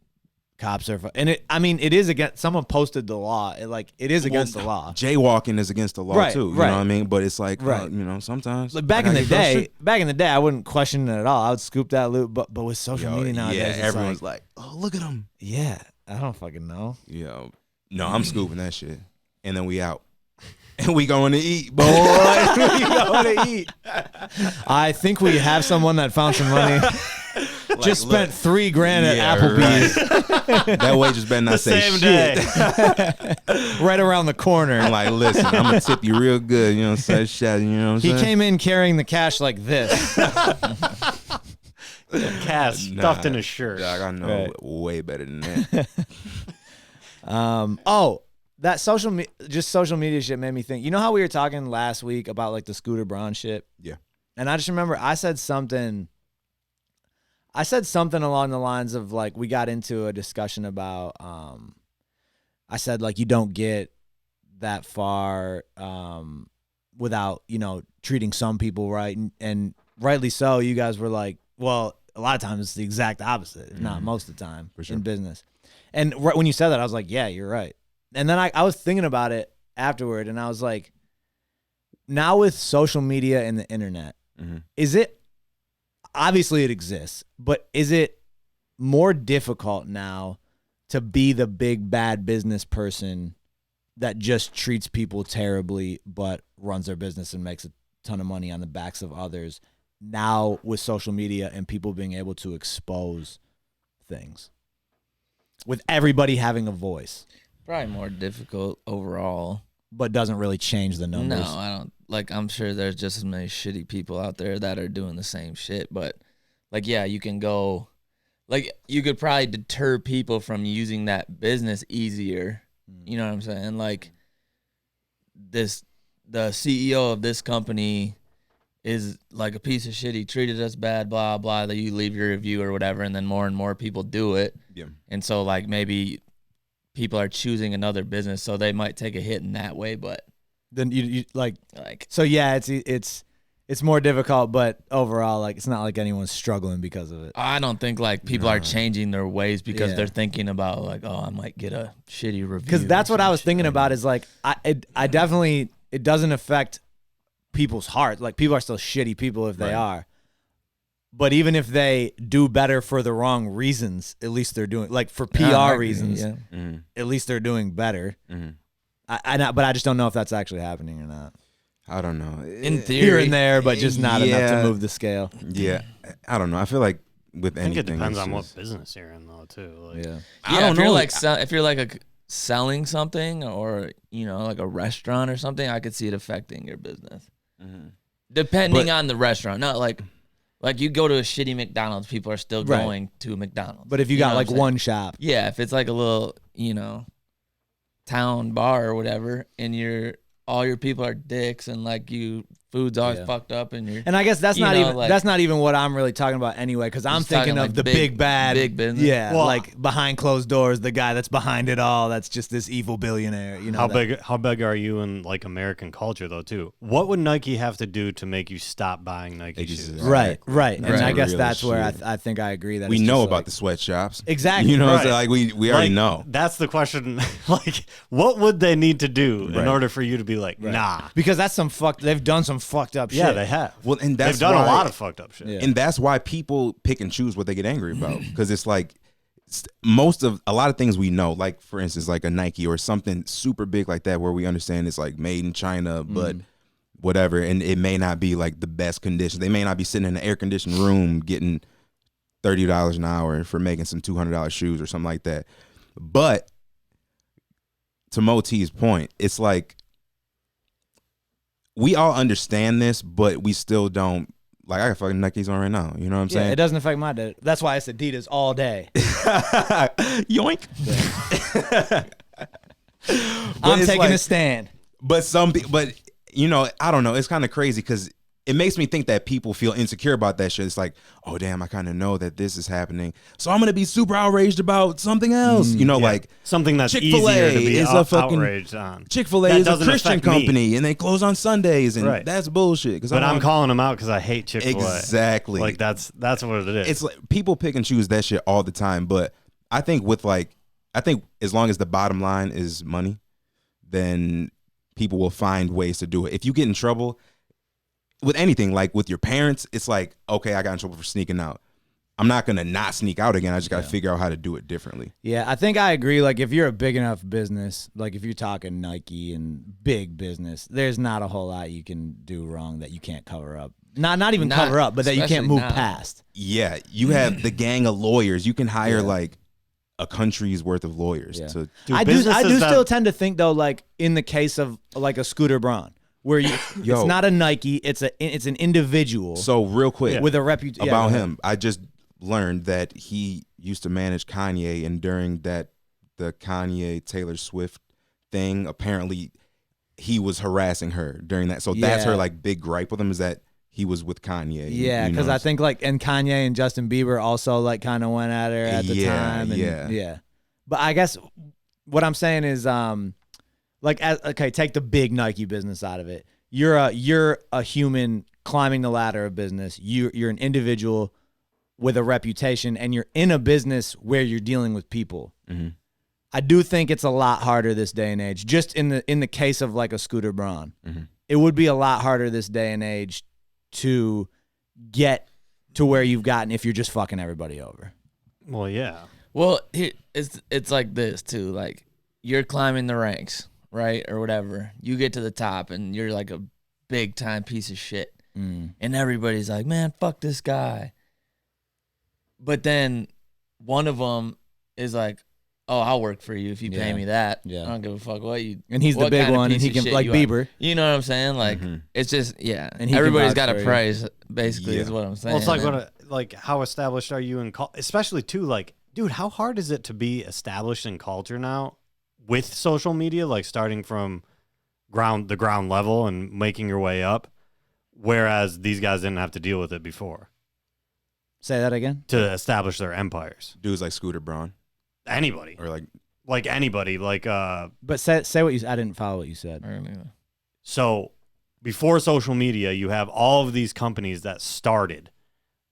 cops are. And it is against. Someone posted the law. It is against the law. Jaywalking is against the law Right, too. You right. know what I mean? But it's like, Right. sometimes. Like back I in gotta the get day, I wouldn't question it at all. I would scoop that loot. But with social Yo, media nowadays, yeah, it's everyone's like, oh, look at him. yeah, I don't fucking know. Yo, no, I'm scooping that shit, and then we out, and we going to eat, boy. We going to eat. I think we have someone that found some money. Just spent $3,000 at Applebee's That way, just better not The say same shit. day. right around the corner. I'm like, listen, I'm gonna tip you real good. You know, say shit. You know what I'm He saying? came in carrying the cash like this. Cash stuffed in his shirt. Dog, I know Right. way better than that. That social media shit made me think. You know how we were talking last week about like the Scooter Braun shit? Yeah. And I just remember I said something along the lines of like we got into a discussion about I said like you don't get that far without, you know, treating some people right, and rightly so. You guys were like, well, a lot of times it's the exact opposite, if not most of the time For sure. in business. And right when you said that, I was like, yeah, you're right. And then I was thinking about it afterward, and I was like, now with social media and the internet, is it, obviously it exists, but is it more difficult now to be the big bad business person that just treats people terribly but runs their business and makes a ton of money on the backs of others now with social media and people being able to expose things with everybody having a voice, Probably more difficult overall. but doesn't really change the numbers? No, I don't. Like, I'm sure there's just as many shitty people out there that are doing the same shit. But, like, yeah, you can go, like, you could probably deter people from using that business easier. You know what I'm saying? Like, the CEO of this company is like a piece of shit. He treated us bad, blah, blah, that you leave your review or whatever. And then more and more people do it. Yeah. And so, like, maybe people are choosing another business, so they might take a hit in that way. But, Then you like, like, so yeah, it's more difficult, but overall, like, it's not like anyone's struggling because of it. I don't think like people are changing their ways because Yeah. they're thinking about like, oh, I might get a shitty review. Because that's or what I some was shit. thinking about is like, I definitely, it doesn't affect people's hearts. Like, people are still shitty people if they are. But even if they do better for the wrong reasons, at least they're doing, like, for PR I agree, reasons, yeah. at least they're doing better. Mm-hmm. But I just don't know if that's actually happening or not. I don't know. In theory, Here and there, but just not enough Yeah. to move the scale. Yeah, I don't know. I feel like with I think anything, it depends it's on what just- business you're in, though, too. Like, Yeah. I Yeah, don't if you're know. like if you're like selling something or like a restaurant or something, I could see it affecting your business. Depending on the restaurant, not like you go to a shitty McDonald's, people are still Right. going to a McDonald's. But if you know got what like I'm saying? one shop, Yeah, if it's like a little, town bar or whatever, and all your people are dicks and like food's always Yeah. fucked up and you're and I guess that's You not know, even like- that's not even what I'm really talking about anyway. Because I'm Just talking thinking of like the big- big bad, big business. Yeah, Well, like behind closed doors, the guy that's behind it all. That's just this evil billionaire. You know How big are you in like American culture though too? What would Nike have to do to make you stop buying Nike Exactly. shoes? Right. And Right. I guess Real that's where shit. I think I agree that we it's know just about like- the sweatshops. Exactly. You know, Right. so like we already Like, know. That's the question. Like, what would they need to do in Right. order for you to be like, nah? because that's they've done some fucked up shit. Yeah, they have. Well, and that's They've done why, a lot of fucked up shit. Yeah. and that's why people pick and choose what they get angry about, because it's like a lot of things we know, like for instance, like a Nike or something super big like that, where we understand it's like made in China, but whatever, and it may not be like the best condition. They may not be sitting in an air conditioned room getting $30 an hour for making some $200 shoes or something like that. But to Moe-T's point, it's like we all understand this, but we still don't. Like, I got fucking Nikes on right now. You know what I'm Yeah, saying? it doesn't affect my day. That's why it's Adidas all day. Yoink. I'm it's taking like- a stand. But you know, I don't know. It's kind of crazy because it makes me think that people feel insecure about that shit. It's like, oh damn, I kind of know that this is happening, so I'm gonna be super outraged about something else. You know, like something that's Chick-fil-A easier to be is a fucking- outraged on. Chick-fil-A That is a doesn't Christian affect me. company and they close on Sundays, and Right. that's bullshit. But I'm calling them out because I hate Chick-fil-A. Exactly. Like that's what it is. It's like people pick and choose that shit all the time. But I think as long as the bottom line is money, then people will find ways to do it. If you get in trouble with anything, like with your parents, it's like, okay, I got in trouble for sneaking out. I'm not gonna not sneak out again. I just gotta figure out how to do it differently. Yeah, I think I agree. Like, if you're a big enough business, like if you're talking Nike and big business, there's not a whole lot you can do wrong that you can't cover up. Not even Not- cover up, but that you can't especially move now. past. Yeah, you have the gang of lawyers. You can hire like a country's worth of lawyers Yeah. to. Dude, I do businesses that- still tend to think though, like in the case of like a Scooter Braun, where Yo. it's not a Nike, it's an individual So real quick with a reputation about him, I just learned that he used to manage Kanye, and during the Kanye Taylor Swift thing, apparently he was harassing her during that. So that's Yeah. her like big gripe with him, is that he was with Kanye. Yeah, you because know? I think like and Kanye and Justin Bieber also like kind of went at her at the Yeah, time. And, yeah. But I guess what I'm saying is okay, take the big Nike business out of it. You're a human climbing the ladder of business. You're an individual with a reputation, and you're in a business where you're dealing with people. Mhm. I do think it's a lot harder this day and age. Just in the case of like a Scooter Braun, Mhm. it would be a lot harder this day and age to get to where you've gotten if you're just fucking everybody over. Well, yeah. Well, it's like this too. Like you're climbing the ranks, right, or whatever. You get to the top, and you're like a big time piece of shit, and everybody's like, "Man, fuck this guy." But then one of them is like, "Oh, I'll work for you if you pay Yeah. me that. Yeah. I don't give a fuck what you." And he's the what big kind of one, and piece he of can shit like you are. Bieber. You know what I'm saying? Like Mhm. it's just And he can everybody's vouch got for a you. price. Basically, is Yeah. what I'm saying. Well, it's like And- like how established are you in especially too, like, dude, how hard is it to be established in culture now with social media, like starting from the ground level and making your way up, whereas these guys didn't have to deal with it before Say that again. to establish their empires. Dudes like Scooter Braun Anybody, or like anybody, like But say what you. I didn't follow what you said. so before social media, you have all of these companies that started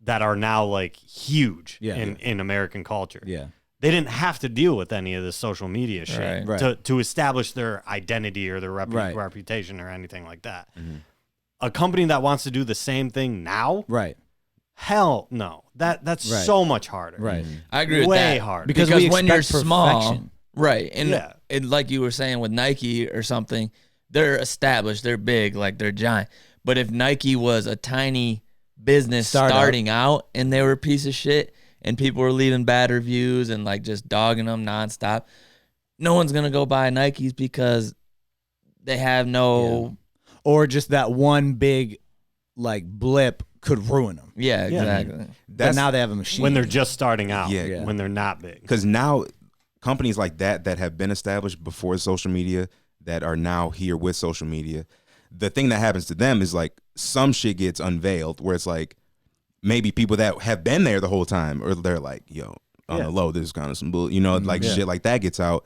that are now like huge Yeah. in American culture. Yeah. They didn't have to deal with any of this social media shit Right. Right. to establish their identity or their Right. reputation or anything like that. Mhm. A company that wants to do the same thing now, Right. hell no. That's Right. so much harder. Right. I agree with Way that. harder. Because Because we when you're expect small, perfection. right, and Yeah. and like you were saying with Nike or something, they're established, they're big, like they're giant. But if Nike was a tiny business Startup. starting out and they were a piece of shit and people were leaving bad reviews and like just dogging them nonstop, no one's gonna go buy Nikes because they have no. Or just that one big like blip could ruin them. Yeah, exactly. But now they have a machine. When they're just starting out, Yeah. when they're not big. because now companies like that have been established before social media, that are now here with social media, the thing that happens to them is like some shit gets unveiled where it's like maybe people that have been there the whole time, or they're like, yo, on Yeah. the low, this is kind of some bull, like shit like that gets out.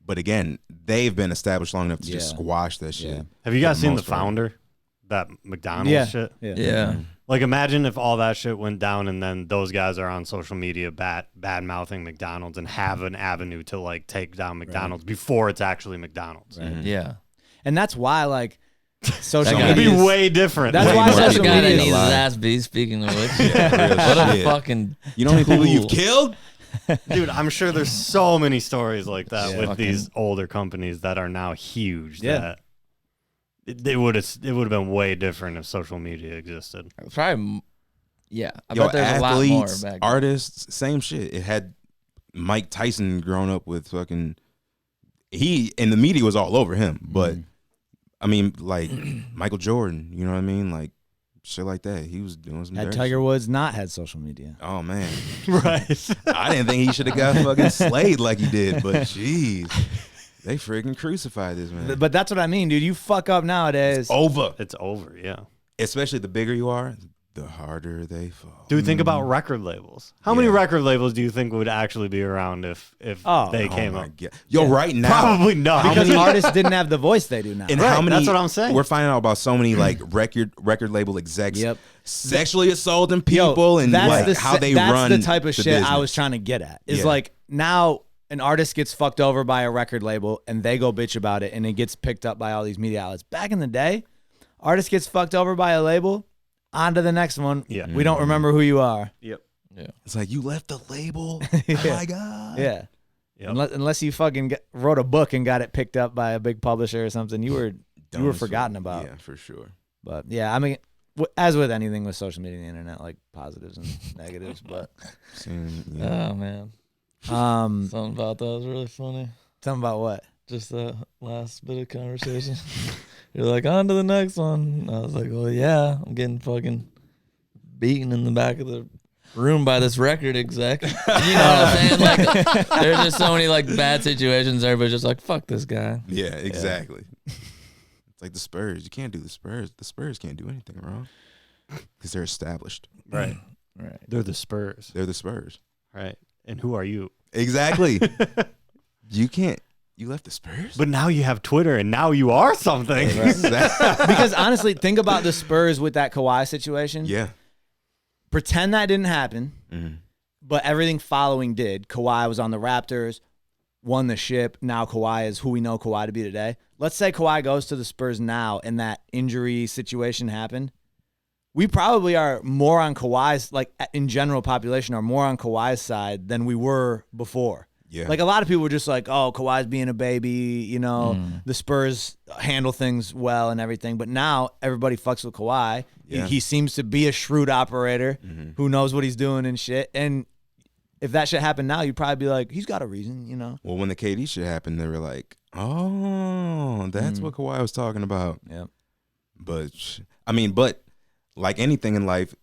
But again, they've been established long enough to just Yeah. squash that shit. Yeah. Have you guys For the seen the most part. founder? That McDonald's yeah. shit? Yeah. Yeah. Like, imagine if all that shit went down and then those guys are on social media bad mouthing McDonald's and have an avenue to like take down McDonald's before it's actually McDonald's. Right. Yeah. And that's why, like, social That It'd media. be way different. That's Way why more That's the social guy that media needs is his alive. ass beat. Speaking of which, Yeah, real what a shit. fucking You know how many people you've tool. killed? Dude, I'm sure there's so many stories like that Yeah. with Fucking- these older companies that are now huge. Yeah. That it would have been way different if social media existed. Probably. Yeah, I Yo, bet there's a lot more athletes, back then. artists, same shit. It had Mike Tyson grown up with fucking. He and the media was all over him, but I mean, like Michael Jordan, you know what I mean, like shit like that. He was doing some. Had dirty Tiger shit. Woods not had social media? Oh man, Right. I didn't think he should have got fucking slayed like he did, but jeez, they freaking crucified this man. But that's what I mean, dude. You fuck up nowadays. Over, It's over, yeah. especially the bigger you are, the harder they fall. Dude, think about record labels. How many Yeah. record labels do you think would actually be around if Oh. they Oh came my up? God. Yo, right now, Probably not. Because artists didn't have the voice they do now. and Right, how many? that's what I'm saying. We're finding out about so many like record label execs. Yep. Sexually assaulting Yo, people and that's like the, how they that's run the type of shit I business. was trying to get at. Is Yeah. like now an artist gets fucked over by a record label and they go bitch about it and it gets picked up by all these media outlets. Back in the day, artist gets fucked over by a label, on to the next one. Yeah. We don't remember who you are. Yep. It's like you left the label. Yeah. Oh my god. Yeah. Yep. Unless you fucking wrote a book and got it picked up by a big publisher or something, you were Dumb as fuck. forgotten about. Yeah, for sure. But yeah, I mean, as with anything with social media and the internet, like positives and negatives. But Oh man, something about that was really funny. something about what? Just that last bit of conversation. You're like, on to the next one. I was like, well, yeah, I'm getting fucking beaten in the back of the room by this record exec. You know what I'm saying? Like, there's just so many like bad situations. Everybody's just like, fuck this guy. Yeah, exactly. It's like the Spurs. You can't do the Spurs. The Spurs can't do anything wrong because they're established. Right. Right. They're the Spurs. They're the Spurs. Right. And who are you? Exactly. You can't. You left the Spurs. But now you have Twitter and now you are something. Exactly. Because honestly, think about the Spurs with that Kawhi situation. Yeah. Pretend that didn't happen, Mhm. but everything following did. Kawhi was on the Raptors, won the ship. Now Kawhi is who we know Kawhi to be today. Let's say Kawhi goes to the Spurs now and that injury situation happened. We probably are more on Kawhi's, like in general population, are more on Kawhi's side than we were before. Yeah. Like a lot of people were just like, oh, Kawhi's being a baby, you know, the Spurs handle things well and everything. But now everybody fucks with Kawhi. Yeah. He seems to be a shrewd operator who knows what he's doing and shit. And if that shit happened now, you'd probably be like, he's got a reason, you know? Well, when the KD shit happened, they were like, "Oh, that's what Kawhi was talking about." Yeah. But I mean, but like anything in life,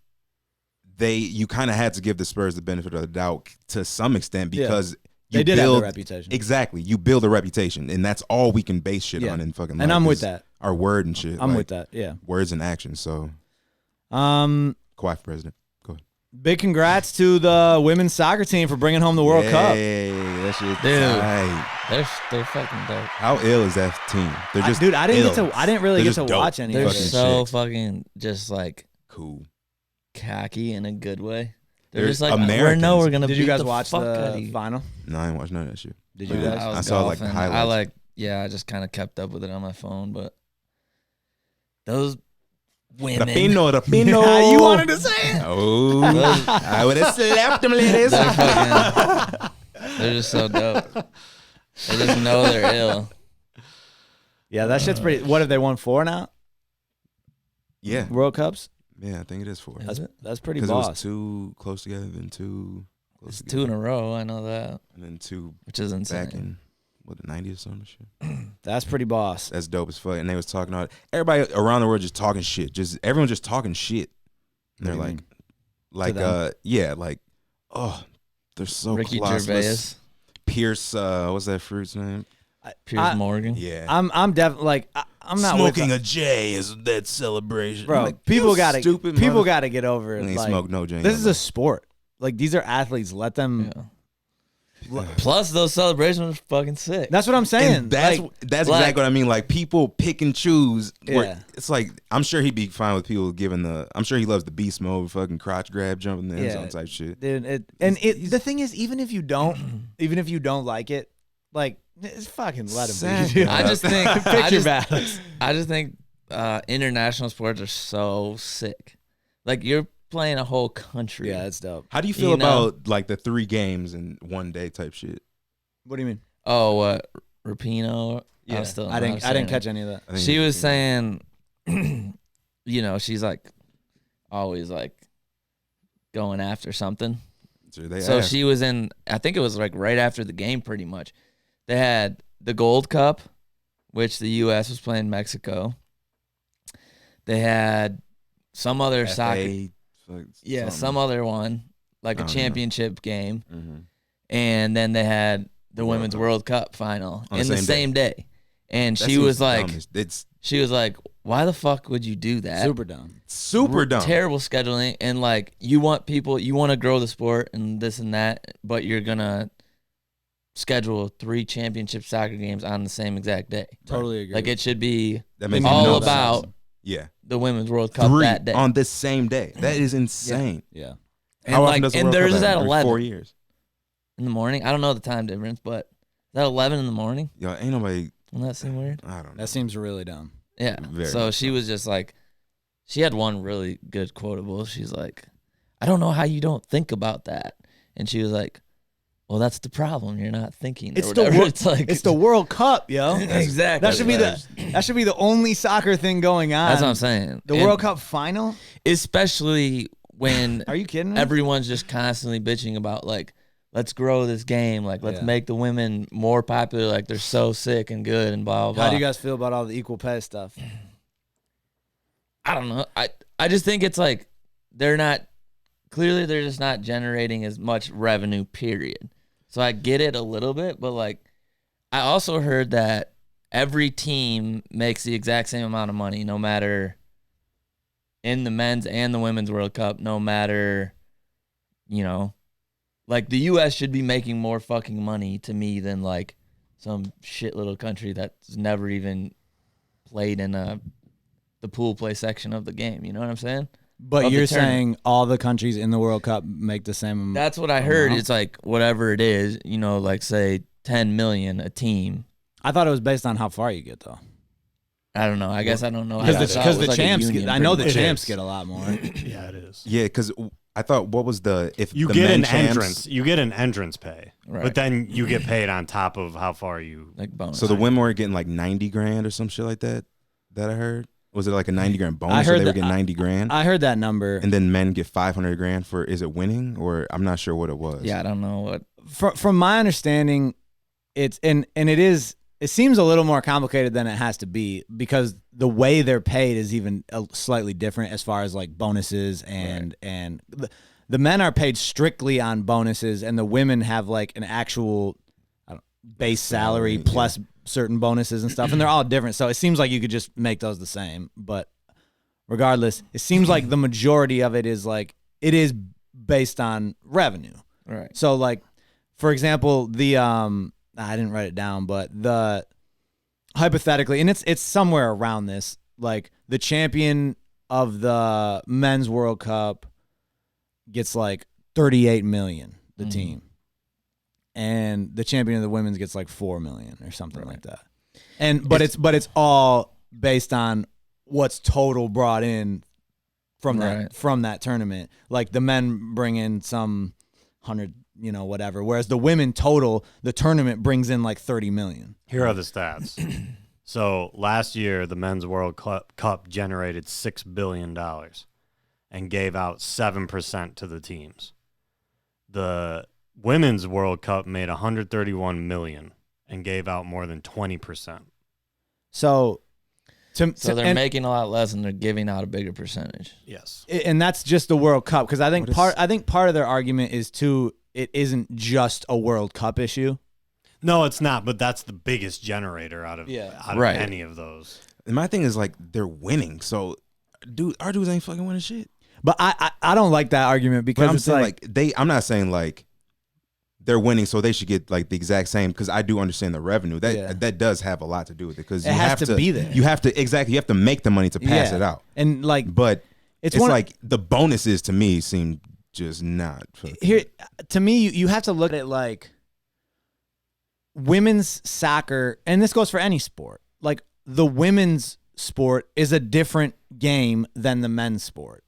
you kind of had to give the Spurs the benefit of the doubt to some extent because They you did have build the reputation. exactly. You build a reputation, and that's all we can base shit Yeah. on in fucking life. And I'm with is that. Our word and shit. I'm like, with that. Yeah. Words and action. So Kawhi Kawhi for president. Go ahead. Big congrats to the women's soccer team for bringing home the World Cup. Hey, that shit Dude. tight. They're fucking dope. How ill is that team? They're just Dude, I didn't ill. really They're get to just dope. watch any They're of Fucking it. so chicks. fucking just like Cool. khaki in a good way. They're They're just like, Americans. we're gonna. Did you beat guys the watch fuck outta the you. final? No, I ain't watched none of that shit. Did you Yeah. guys? I, was I saw like the golfing. highlights. I just kind of kept up with it on my phone, but those women, Rapino. You wanted to say it? Oh, I would have slapped them, ladies. they're fucking, they're just so dope. They just know they're ill. Yeah, that shit's pretty. What have they won 4 now? Yeah, World Cups? yeah, I think it is 4. Is it? That's pretty Because it was boss. 2 close together, then 2 close It's together, 2 in a row. I know that, and then 2 which is insane. back in the 90s or something. Shit. That's pretty boss. That's dope as fuck. And they was talking about everybody around the world just talking shit. Just everyone's just talking shit. And they're What do you like, them? yeah, like, oh, they're so Ricky classless. Gervais, Pierce, what's that fruit's name? Piers Morgan. Yeah, I'm definitely like I'm not smoking with a J is that celebration, bro. I'm like, People you got stupid to people mother- got to get over it. Ain't Like, smoke no J. this is a sport. Like these are athletes. Let them. Yeah. Plus, those celebrations are fucking sick. That's what I'm saying. And that's Like, that's like- exactly what I mean. Like people pick and choose. where- Yeah. It's like I'm sure he'd be fine with people giving the. I'm sure he loves the beast mode, fucking crotch grab, jumping in the end zone type shit. dude. The thing is, even if you don't like it, like it's fucking let him Sad. be. Dude. I just think Pick your battles. I just think international sports are so sick. Like you're playing a whole country. Yeah, that's dope. How do you feel about like the 3 games in one day type shit? What do you mean? Oh, Rapinoe? Yeah, still I didn't catch any of that. She was saying, you know, she's like always like going after something. So she was in, I think it was like right after the game pretty much. They had the Gold Cup, which the U.S. was playing Mexico. They had some other soccer. Yeah, some other one, like a championship game. Mm-hmm. And then they had the Women's World Cup final in the same day. And That she was like, dumb. why the fuck would you do that? Super dumb. Terrible scheduling. And like, you want to grow the sport and this and that, but you're going to schedule 3 championship soccer games on the same exact day. Totally agree. Like, it should be makes all no about sense. the Women's World Cup 3 that day. on the same day. That is insane. Yeah. And How like, often does the and World theirs Cup is at happen? Every 11 4 years. in the morning. I don't know the time difference, but is that 11 in the morning? Yo, ain't nobody. Doesn't that seem weird? I don't know. That seems really dumb. Yeah. So she was just like, she had one really good quotable. She's like, I don't know how you don't think about that. And she was like, well, that's the problem. You're not thinking. It's It's the World Cup, yo. Exactly. That should be the only soccer thing going on. That's what I'm saying. The World Cup final, especially when are you kidding me? Everyone's just constantly bitching about like, let's grow this game. Like, let's make the women more popular. Like, they're so sick and good and blah, blah, blah. How do you guys feel about all the equal pay stuff? I don't know. I just think it's like they're just not generating as much revenue, period. So I get it a little bit, but like I also heard that every team makes the exact same amount of money, no matter in the men's and the women's World Cup, no matter, you know, like the U.S. should be making more fucking money to me than like some shit little country that's never even played in the pool play section of the game. You know what I'm saying? But you're saying all the countries in the World Cup make the same amount? That's what I heard. It's like whatever it is, you know, like say 10 million a team. I thought it was based on how far you get, though. I don't know. I guess I don't know. Because the champs get, I know the champs is. get a lot more. Yeah, it is. Yeah, because I thought, what was if you the get men an champs, entrance, you get an entrance pay, Right. but then you get paid on top of how far you. like bonus. So the women were getting like 90 grand or some shit like that. That I heard. Was it like a 90 grand bonus? I heard or they were that- getting 90 grand, I heard that number. and then men get 500 grand for. Is it winning or I'm not sure what it was. Yeah, I don't know what. From my understanding, it's and it is. It seems a little more complicated than it has to be because the way they're paid is even slightly different as far as like bonuses and the men are paid strictly on bonuses and the women have like an actual base salary plus certain bonuses and stuff, and they're all different. So it seems like you could just make those the same. But regardless, it seems like the majority of it is like it is based on revenue. Right. So like, for example, the I didn't write it down, but the hypothetically, and it's somewhere around this, like the champion of the men's World Cup gets like 38 million, the team. And the champion of the women's gets like 4 million or something like that. And but it's all based on what's total brought in from that tournament. Like the men bring in some 100, you know, whatever. Whereas the women total, the tournament brings in like 30 million. Here are the stats. So last year, the men's World Cup generated $6 billion and gave out 7% to the teams. The women's World Cup made 131 million and gave out more than 20%. So they're making a lot less and they're giving out a bigger percentage. Yes. And that's just the World Cup, because I think part of their argument is too, it isn't just a World Cup issue. No, it's not, but that's the biggest generator out of any of those. And my thing is like they're winning, so our dudes ain't fucking winning shit. But I don't like that argument because But I'm it's saying like I'm not saying like they're winning, so they should get like the exact same. Because I do understand the revenue that does have a lot to do with it. Because it has to be there. You have to make the money to pass it out. And like, but it's like the bonuses to me seem just not here. To me, you have to look at it like women's soccer, and this goes for any sport. Like the women's sport is a different game than the men's sport.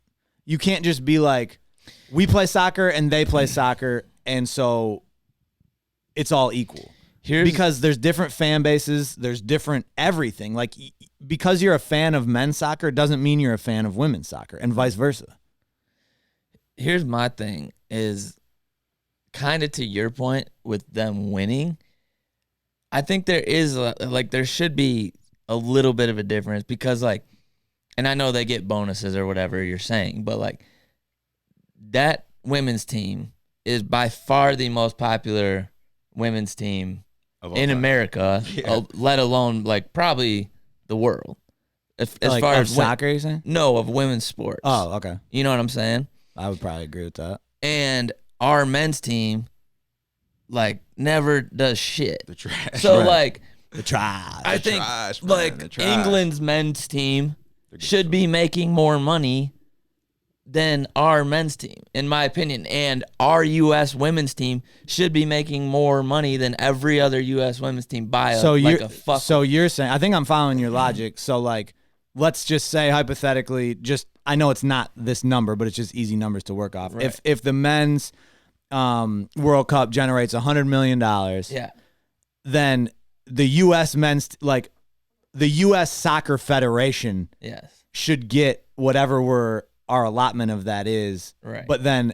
You can't just be like, we play soccer and they play soccer, and so it's all equal. Because there's different fan bases, there's different everything. Like, because you're a fan of men's soccer doesn't mean you're a fan of women's soccer, and vice versa. Here's my thing is kind of to your point with them winning. I think there is there should be a little bit of a difference because and I know they get bonuses or whatever you're saying, but that women's team is by far the most popular women's team in America, let alone probably the world. As far as soccer, you saying? No, of women's sports. Oh, okay. You know what I'm saying? I would probably agree with that. And our men's team, never does shit. The trash. So, the trash. I think, trash, man, the trash. England's men's team should be making more money than our men's team, in my opinion. And our U.S. women's team should be making more money than every other U.S. women's team by a fuck. So you're saying, I think I'm following your logic. So, let's just say hypothetically, I know it's not this number, but it's just easy numbers to work off. Right. If the men's World Cup generates $100 million, then the U.S. the U.S. Soccer Federation should get whatever our allotment of that is. Right. But then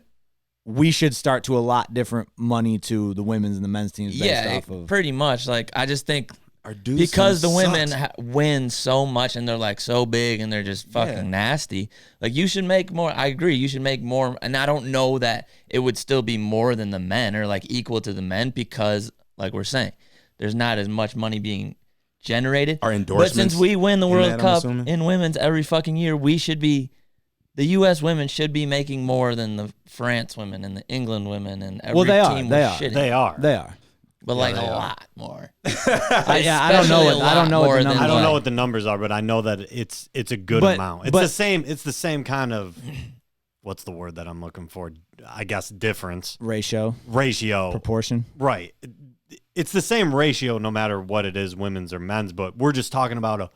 we should start to allot different money to the women's and the men's teams based off of. Pretty much. I just think Our dudes because the sucks. women win so much and they're so big and they're just fucking nasty. You should make more. I agree. You should make more. And I don't know that it would still be more than the men or equal to the men because we're saying there's not as much money being generated. Our endorsements. But since we win the World I'm Cup assuming? in women's every fucking year, the U.S. women should be making more than the France women and the England women and every team we're shitting. They are. But a lot more. I don't know what the numbers. I don't know what the numbers are, but I know that it's a good amount. It's the same. It's the same kind of what's the word that I'm looking for? I guess difference. Ratio. Proportion. Right. It's the same ratio no matter what it is, women's or men's, but we're just talking about a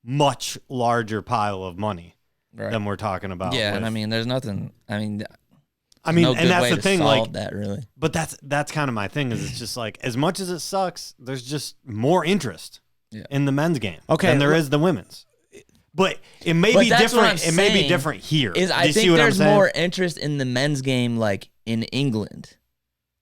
much larger pile of money than we're talking about. Yeah, and there's nothing. No and good that's way the to thing. solve that really. But that's kind of my thing. Is it's just as much as it sucks, there's just more interest in the men's game than there is the women's. But it may be different. It may be different here. I think there's more interest in the men's game, in England.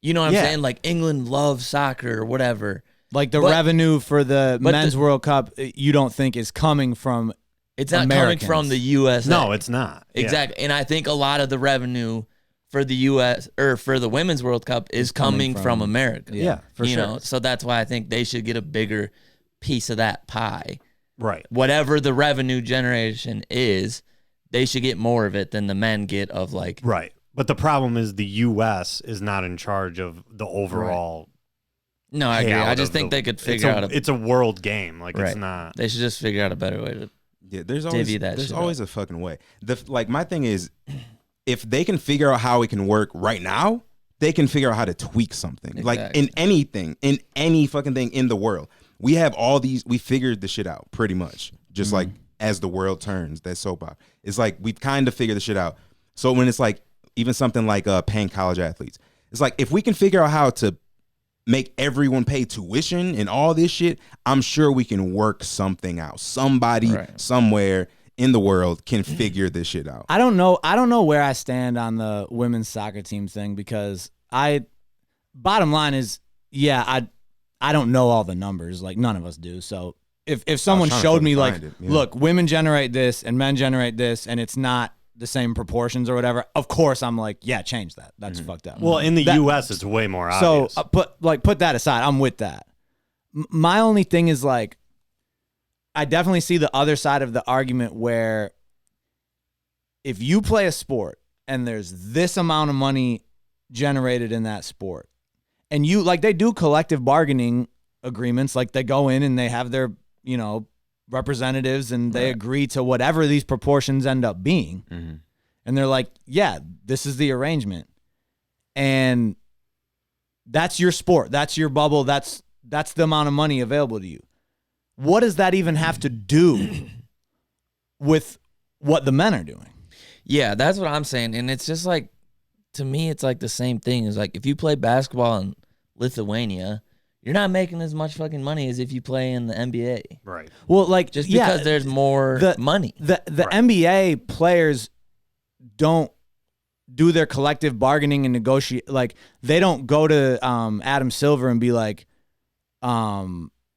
You know what I'm saying? England loves soccer or whatever. Revenue for the men's World Cup, you don't think is coming from. It's not Americans. coming from the U.S. No, it's not. Exactly. And I think a lot of the revenue for the U.S. or for the Women's World Cup is coming from America. Yeah, for sure. You know, so that's why I think they should get a bigger piece of that pie. Right. Whatever the revenue generation is, they should get more of it than the men get of Right. But the problem is the U.S. is not in charge of the overall. Right. No, I agree. I just think they could figure out it's a world game. It's not. They should just figure out a better way to. Yeah, there's always a fucking way. My thing is, if they can figure out how it can work right now, they can figure out how to tweak something. Exactly. In anything, in any fucking thing in the world. We have all these, we figured the shit out pretty much. Just as the world turns, that soap opera. It's we've kind of figured the shit out. So when it's even something paying college athletes, it's if we can figure out how to make everyone pay tuition and all this shit, I'm sure we can work something out. Somebody somewhere in the world can figure this shit out. I don't know where I stand on the women's soccer team thing because bottom line is, I don't know all the numbers. None of us do. So if someone showed me look, women generate this and men generate this and it's not the same proportions or whatever, of course I'm change that. That's fucked up. Well, in the U.S. it's way more obvious. So put that aside. I'm with that. My only thing is I definitely see the other side of the argument where if you play a sport and there's this amount of money generated in that sport and you they do collective bargaining agreements, they go in and they have their, representatives and they agree to whatever these proportions end up being. Mm-hmm. And they're this is the arrangement. And that's your sport. That's your bubble. That's the amount of money available to you. What does that even have to do with what the men are doing. Yeah, that's what I'm saying. And it's just like, to me, it's like the same thing. It's like if you play basketball in Lithuania, you're not making as much fucking money as if you play in the NBA. Right. Well, like Just because there's more money. The NBA players don't do their collective bargaining and negotiate. Like they don't go to Adam Silver and be like,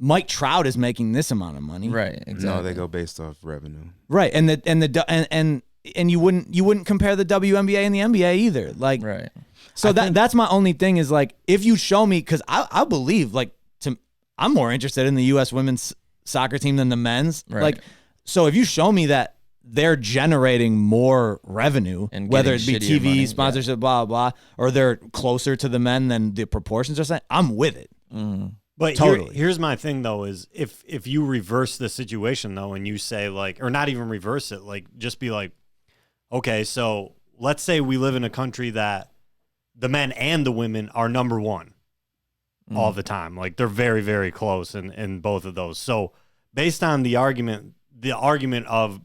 Mike Trout is making this amount of money. Right. Exactly. No, they go based off revenue. Right. And you wouldn't compare the WNBA and the NBA either. Like, right. So that's my only thing is like, if you show me, because I believe like I'm more interested in the U.S. women's soccer team than the men's. Right. Like, so if you show me that they're generating more revenue, And whether it getting be shittier TV money, sponsorship, blah, blah, blah, or they're closer to the men than the proportions are saying, I'm with it. But Totally. here's my thing though: is if you reverse the situation though, and you say like, or not even reverse it, like just be like, okay, so let's say we live in a country that the men and the women are number one all the time, like they're very, very close in both of those. So based on the argument of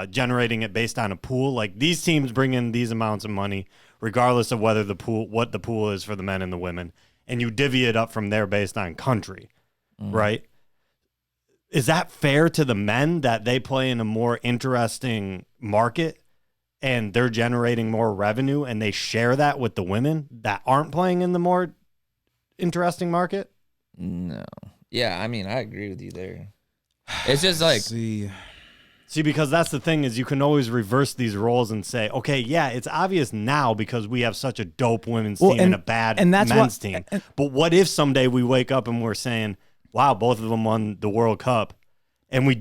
generating it based on a pool, like these teams bring in these amounts of money, regardless of whether what the pool is for the men and the women. And you divvy it up from there based on country, right? Is that fair to the men that they play in a more interesting market and they're generating more revenue and they share that with the women that aren't playing in the more interesting market? No. Yeah, I mean, I agree with you there. It's just like, See, because that's the thing is you can always reverse these roles and say, okay, yeah, it's obvious now because we have such a dope women's team and a bad men's team. But what if someday we wake up and we're saying, wow, both of them won the World Cup, and we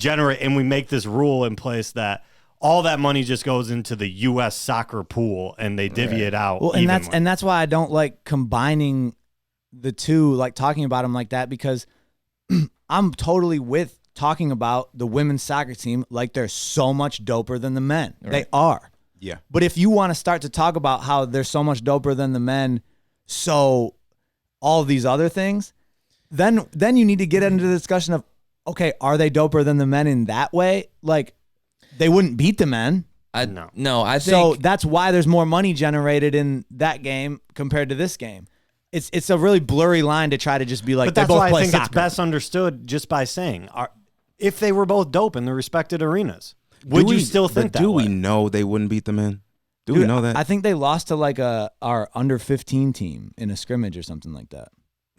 make this rule in place that all that money just goes into the U.S. soccer pool and they divvy it out. Well, and that's why I don't like combining the two, like talking about them like that, because I'm totally with talking about the women's soccer team like they're so much doper than the men. Right. They are. Yeah. But if you want to start to talk about how they're so much doper than the men, so all of these other things, then you need to get into the discussion of, okay, are they doper than the men in that way? Like, they wouldn't beat the men. I think so. That's why there's more money generated in that game compared to this game. It's a really blurry line to try to just be like, but they that's both why play I think soccer. it's best understood just by saying, if they were both dope in the respected arenas, would you still think that? Do way? we know they wouldn't beat the men? Dude, we know that? I think they lost to like our under 15 team in a scrimmage or something like that.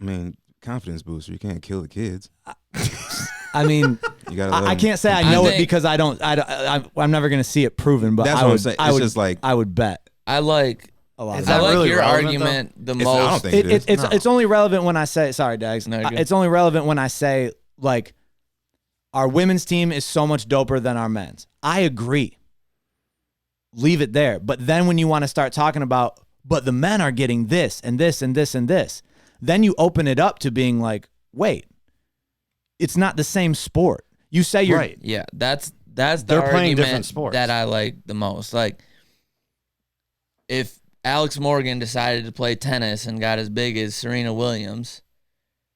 I mean, confidence booster. You can't kill the kids. I mean, You gotta. I can't say I know it because I'm never gonna see it proven. But That's I what would, I'm saying. I It's would, just like I would bet I like a lot. Is Of that that. I like really your relevant, argument the It's- I don't most. think it is. It's only relevant when I say sorry, Dags. No, you're good. It's only relevant when I say like our women's team is so much doper than our men's. I agree. Leave it there. But then when you want to start talking about, but the men are getting this and this and this and this, then you open it up to being like, wait, it's not the same sport. You say you're right. Yeah, that's the They're playing argument different sports. that I like the most. Like, if Alex Morgan decided to play tennis and got as big as Serena Williams,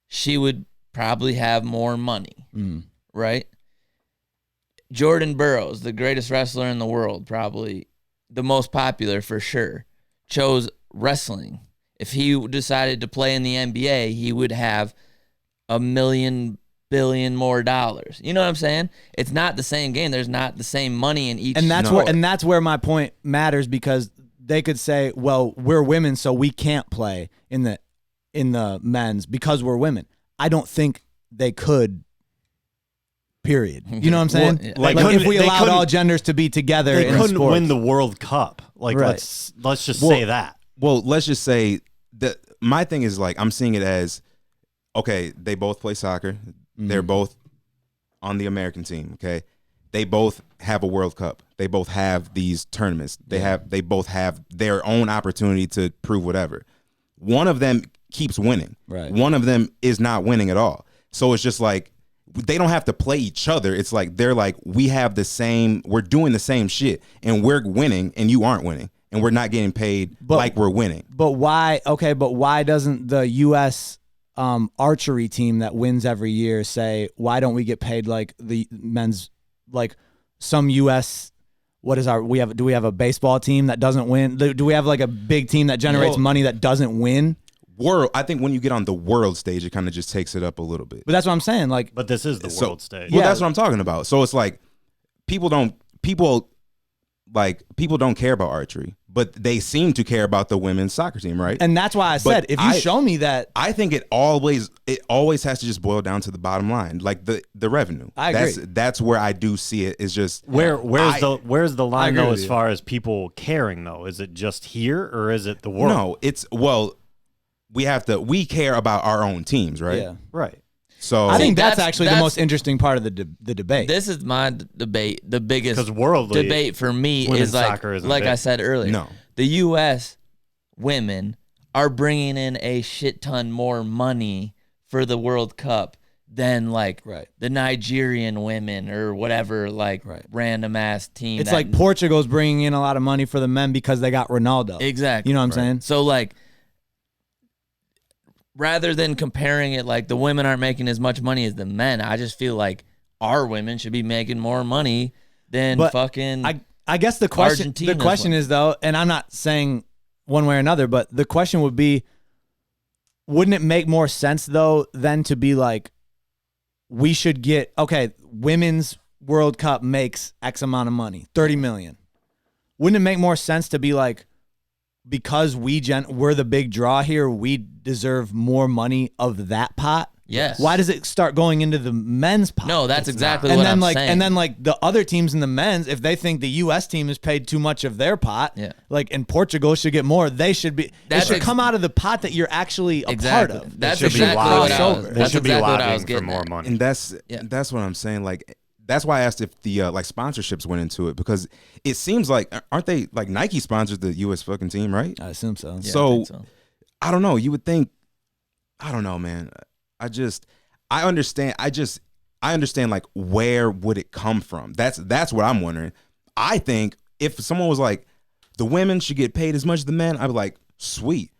she would probably have more money, right? Jordan Burroughs, the greatest wrestler in the world, probably the most popular for sure, chose wrestling. If he decided to play in the NBA, he would have $1 billion more dollars. You know what I'm saying? It's not the same game. There's not the same money in each. and that's sport. where that's where my point matters, because they could say, well, we're women, so we can't play in the men's because we're women. I don't think they could. Period. You know what I'm saying? Well, like couldn't- if we they allowed couldn't- all genders to be together They in couldn't sports. win the World Cup. Like Right. let's just say that. Well, let's just say that my thing is like I'm seeing it as, okay, they both play soccer. They're both on the American team. Okay, they both have a World Cup. They both have these tournaments. They both have their own opportunity to prove whatever. One of them keeps winning. Right. One of them is not winning at all. So it's just like they don't have to play each other. It's like they're like, we're doing the same shit and we're winning and you aren't winning and we're not getting paid like we're winning. But why? Okay, but why doesn't the U.S. Archery team that wins every year say, why don't we get paid like the men's? Like, some U.S. Do we have a baseball team that doesn't win? Do we have like a big team that generates money that doesn't win? I think when you get on the world stage, it kind of just takes it up a little bit. But that's what I'm saying. Like, But this is the world stage. Well, that's what I'm talking about. So it's like people don't care about archery, but they seem to care about the women's soccer team, right? and that's why I said, if you show me that, I think it always has to just boil down to the bottom line, like the revenue. I agree. That's where I do see it. Is just Where's the line agree though with as you. far as people caring though? Is it just here or is it the world? no. It's we care about our own teams, right? yeah. Right. So I think that's that's- actually the that's- most interesting part of the debate. This is my debate. The biggest 'Cause worldly, debate for me women's is like, soccer isn't like I big. said earlier, No. the U.S. women are bringing in a shit ton more money for the World Cup than like Right. the Nigerian women or whatever, like Right. random ass team. It's that- like Portugal's bringing in a lot of money for the men because they got Ronaldo. exactly. You know what I'm saying? So like, rather than comparing it like the women aren't making as much money as the men, I just feel like our women should be making more money than But fucking. I guess the question Argentina's one. is though, and I'm not saying one way or another, but the question would be, wouldn't it make more sense though than to be like, we should get, okay, women's World Cup makes X amount of money, 30 million. Wouldn't it make more sense to be like, because we're the big draw here, we deserve more money of that pot? Yes. Why does it start going into the men's pot? No, that's exactly and what then I'm like saying. and then like the other teams in the men's, if they think the U.S. team has paid too much of their pot, Yeah. like and Portugal should get more, they should be. That's it should ex- come out of the pot that you're actually a exactly. part of. That's should be exactly what I lobbying. was. They That's should be exactly what I lobbying was for getting more at. money. And that's Yeah. that's what I'm saying. Like that's why I asked if the like sponsorships went into it, because it seems like, aren't they, like Nike sponsors the U.S. fucking team, right? I assume so. Yeah, I So, think so. I don't know. You would think, I don't know, man. I understand. I understand. Like, where would it come from? That's what I'm wondering. I think if someone was like, the women should get paid as much as the men, I'd be like, sweet.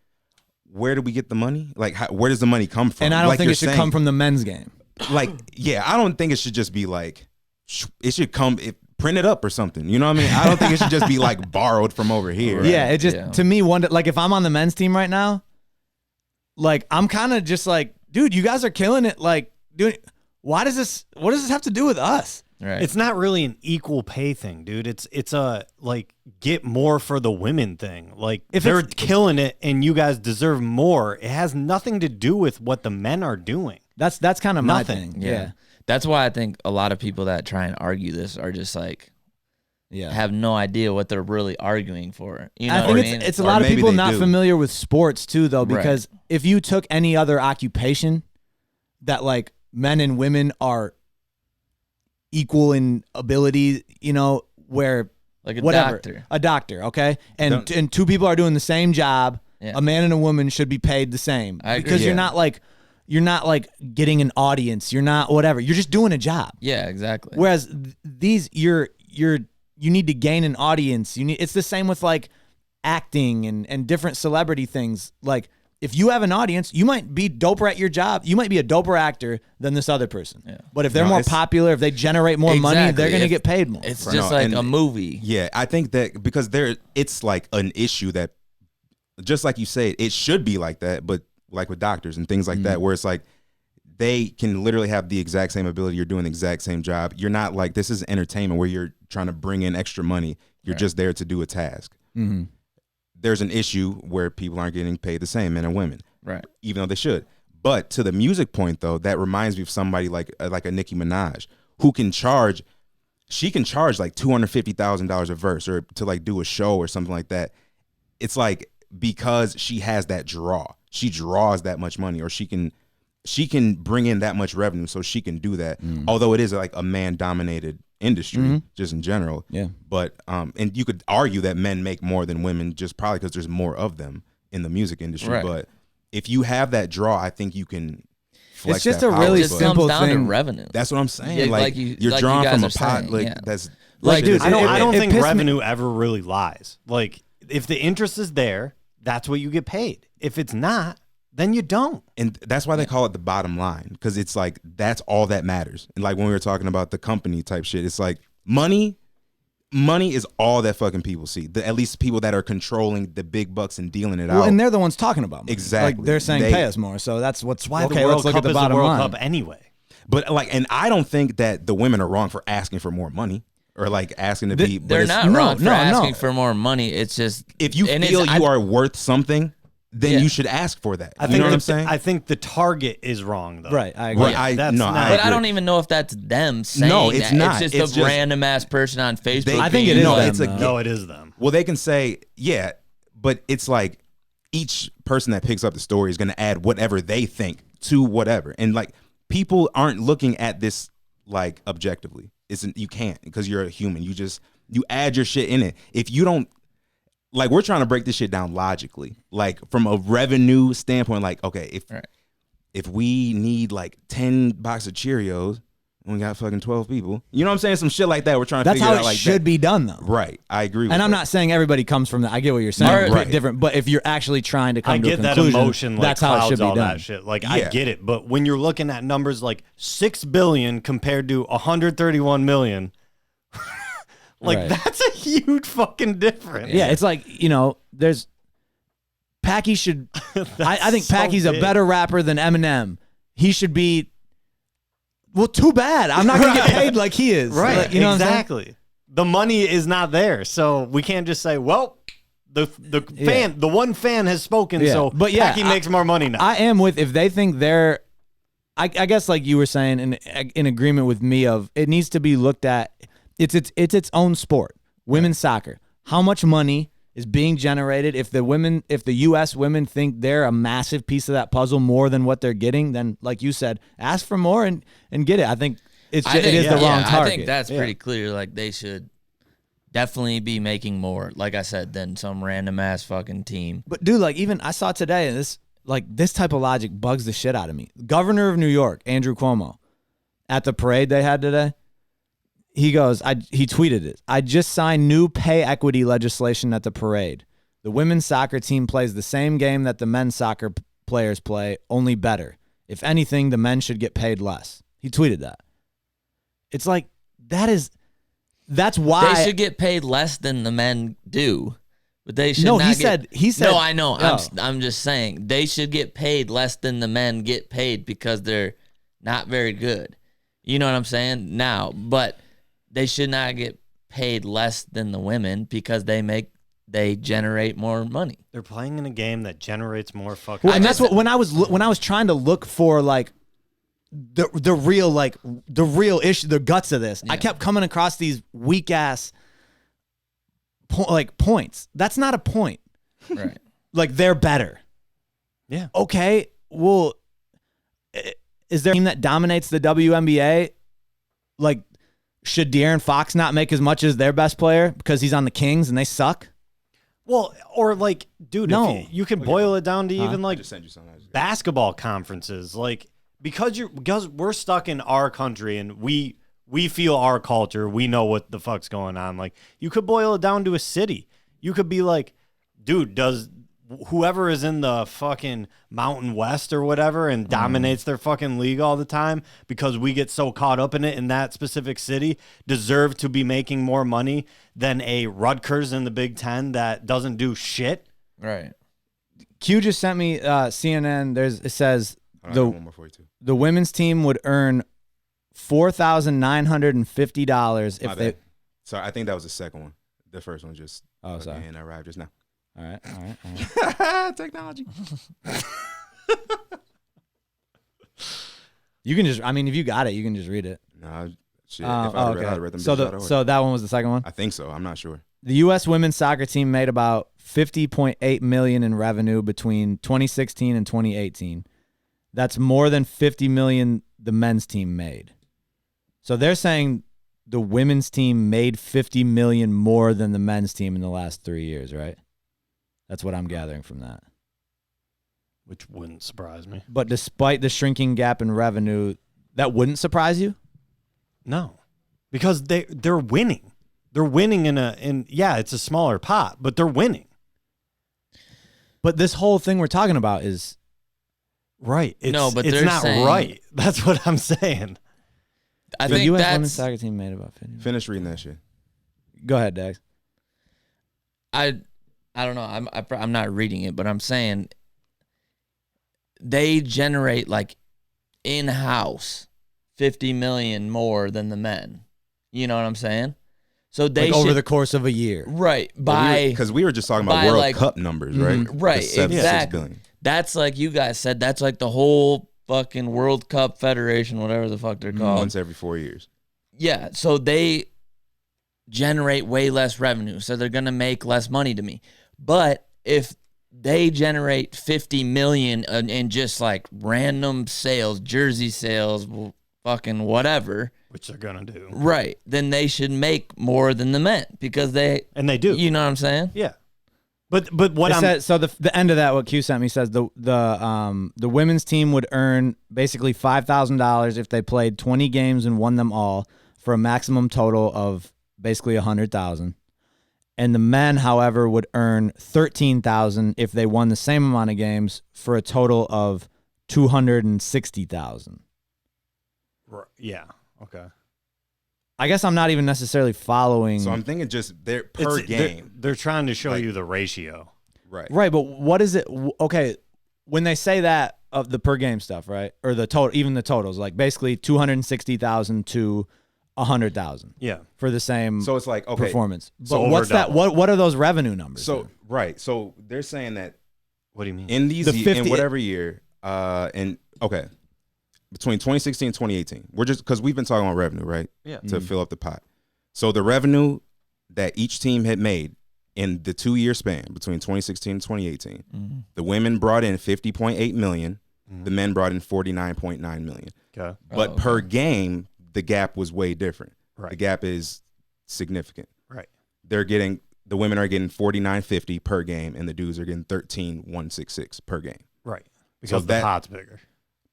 Where do we get the money? Like, where does the money come from? And I don't Like think you're it should saying. come from the men's game. Like, yeah, I don't think it should just be like, it should come print it up or something. You know what I mean? I don't think it should just be like borrowed from over here. Yeah, it just Yeah. to me like if I'm on the men's team right now, like I'm kind of just like, dude, you guys are killing it. Like, dude, what does this have to do with us? Right. It's not really an equal pay thing, dude. It's a like get more for the women thing. Like if they're killing it and you guys deserve more, it has nothing to do with what the men are doing. That's kind of my Nothing. thing. yeah. That's why I think a lot of people that try and argue this are just like Yeah. have no idea what they're really arguing for. You know I think what I mean? it's a Or lot of maybe people they not do. familiar with sports too, though, Right. because if you took any other occupation that like men and women are equal in ability, you know, where like a whatever, doctor. a doctor, okay, and two people are doing the same job, Yeah. a man and a woman should be paid the same I agree. because Yeah. you're not like getting an audience, you're not whatever, you're just doing a job. Yeah, exactly. Whereas these you need to gain an audience. It's the same with like acting and different celebrity things. Like if you have an audience, you might be doper at your job. You might be a doper actor than this other person. Yeah. But if they're No, more it's- popular, if they generate more money, Exactly. they're going to If- get paid more. It's No, just like and- a movie. Yeah, I think that because it's like an issue that, just like you say, it should be like that, but like with doctors and things like that, where it's like they can literally have the exact same ability. You're doing the exact same job. You're not like, this is entertainment where you're trying to bring in extra money. You're just there to do a task. Mm-hmm. There's an issue where people aren't getting paid the same, men and women, Right. even though they should. But to the music point, though, that reminds me of somebody like a Nicki Minaj, who can charge. She can charge like $250,000 a verse, or to like do a show or something like that. It's like, because she has that draw, she draws that much money, or she can bring in that much revenue, so she can do that. Although it is like a man-dominated industry, just in general. Yeah. But and you could argue that men make more than women, just probably because there's more of them in the music industry. Right. But if you have that draw, I think you can flex It's just that a power, really It just but- simple comes down thing. to revenue. That's what I'm saying. Yeah, like, like you you're guys drawing from are a pot. saying, Like yeah. that's Like, dude, shit is- I don't it think pissed me- revenue ever really lies. Like if the interest is there, that's what you get paid. If it's not, then you don't. And that's why they call it the bottom line, because it's like that's all that matters. And like when we were talking about the company type shit, it's like money is all that fucking people see. At least people that are controlling the big bucks and dealing it Well, out. and they're the ones talking about money. Exactly. Like they're saying pay us more. So that's why the World let's look Cup at the is the bottom World line. Cup anyway. But like, and I don't think that the women are wrong for asking for more money or like asking to be. They're but not no, wrong for no, no. asking for more money. It's just If you and feel it's- you are worth something, then Yeah. you should ask for that. I You think know what I'm saying? I think the target is wrong though. Right, I agree. Right, I That's no, not- I But I agree. don't even know if that's them saying No, it's that. not. It's It's just a just- random ass person on Facebook. I think being it is no, them, it's a though. No, it is them. Well, they can say, yeah, but it's like each person that picks up the story is going to add whatever they think to whatever. And like people aren't looking at this like objectively. You can't because you're a human. You add your shit in it. If you don't, like, we're trying to break this shit down logically, like from a revenue standpoint, like, okay, if we need like 10 boxes of Cheerios and we got fucking 12 people, you know what I'm saying? Some shit like that. We're trying to That's figure how it it out like should that. be done, though. Right. I agree with And I'm that. not saying everybody comes from that. I get what you're saying. Right. Different. But if you're actually trying to come I to a get that conclusion, emotion, like that's how it clouds should be all done. that shit. Like I Yeah. get it, but when you're looking at numbers like 6 billion compared to 131 million, like Right. that's a huge fucking difference. Yeah, it's like, there's Packy should I think so Packy's a big. better rapper than Eminem. He should be well, too bad. I'm not gonna get paid like he is. Right. Like, you know what I'm saying? exactly. The money is not there, so we can't just say, well, the fan, the one fan has spoken, Yeah. so But yeah, Packy makes more money now. I am with if they think they're I guess like you were saying in agreement with me of it needs to be looked at it's its own sport. Women's soccer. How much money is being generated if the US women think they're a massive piece of that puzzle more than what they're getting, then like you said, ask for more and get it. I think it is the wrong target. I think that's pretty clear. Like they should definitely be making more, like I said, than some random ass fucking team. But dude, like even I saw today, and this type of logic bugs the shit out of me. Governor of New York, Andrew Cuomo, at the parade they had today, he goes, he tweeted it. I just signed new pay equity legislation at the parade. The women's soccer team plays the same game that the men's soccer players play, only better. If anything, the men should get paid less. He tweeted that. It's like that's why They should get paid less than the men do. But they should No, not he get, said No, I know. Oh. I'm just saying they should get paid less than the men get paid because they're not very good. You know what I'm saying? Now, but they should not get paid less than the women because they generate more money. They're playing in a game that generates more fucking. Well, and that's what when I was trying to look for like the real issue, the guts of this. I kept coming across these weak ass points. That's not a point. Right. Like they're better. Yeah. Okay. Well, is there a team that dominates the WNBA? Like, should De'Aaron Fox not make as much as their best player because he's on the Kings and they suck? Well, or like, dude, No. if you can boil it down to even I like just sent you something. basketball conferences, like because we're stuck in our country and we feel our culture, we know what the fuck's going on. Like you could boil it down to a city. You could be like, dude, does whoever is in the fucking Mountain West or whatever and dominates their fucking league all the time because we get so caught up in it in that specific city deserve to be making more money than a Rutgers in the Big Ten that doesn't do shit? Right. Q just sent me CNN. It says I got one more for you too. the women's team would earn $4,950 My if they. bad. Sorry, I think that was the second one. The first one just Sorry. and arrived just now. All right. Technology. You can just. I mean, if you got it, you can just read it. Nah, shit. If I'd Okay. read them So bitches out of order. so that one was the second one. I think so. I'm not sure. The U.S. women's soccer team made about $50.8 million in revenue between 2016 and 2018. That's more than $50 million the men's team made. So they're saying the women's team made $50 million more than the men's team in the last 3 years, right? That's what I'm gathering from that. Which wouldn't surprise me. But despite the shrinking gap in revenue, that wouldn't surprise you? No, because they're winning. They're winning yeah, it's a smaller pot, but they're winning. But this whole thing we're talking about is Right. It's, No, but it's they're not saying- right. That's what I'm saying. I The think U.S. that's women's soccer team made about 50. Finish reading that shit. Go ahead, Dex. I don't know. I'm not reading it, but I'm saying they generate like in-house 50 million more than the men. You know what I'm saying? So they Like over should, the course of a year. right by Because we were just talking about by, World like- Cup numbers, right? right, The 7, 6 exactly. billion. That's like you guys said. That's like the whole fucking World Cup Federation, whatever the fuck they're called. Once every 4 years. Yeah, so they generate way less revenue, so they're gonna make less money to me. But if they generate 50 million in just like random sales, jersey sales, fucking whatever, which they're gonna do. right? Then they should make more than the men because they And they do. You know what I'm saying? Yeah. But what It I'm said, so the end of that, what Q sent me says the women's team would earn basically $5,000 if they played 20 games and won them all for a maximum total of basically 100,000. And the men, however, would earn 13,000 if they won the same amount of games for a total of 260,000. yeah, okay. I guess I'm not even necessarily following. So I'm thinking just per game. They're trying to show Like- you the ratio. Right. Right, but what is it? Okay, when they say that of the per game stuff, right, or the total, even the totals, like basically 260,000 to 100,000 Yeah. for the same So it's like, okay. performance. But So over what's that? double. What are those revenue numbers? So, then? right. So they're saying that What do you mean? in these, The 50 in whatever year, between 2016 and 2018, we're just, because we've been talking about revenue, right? Yeah. To fill up the pot. So the revenue that each team had made in the 2-year span between 2016 and 2018, the women brought in 50.8 million, the men brought in 49.9 million. Okay. But per game, the gap was way different. Right. The gap is significant. Right. The women are getting 49.50 per game, and the dudes are getting 13.166 per game. Right. Because that- the pot's bigger.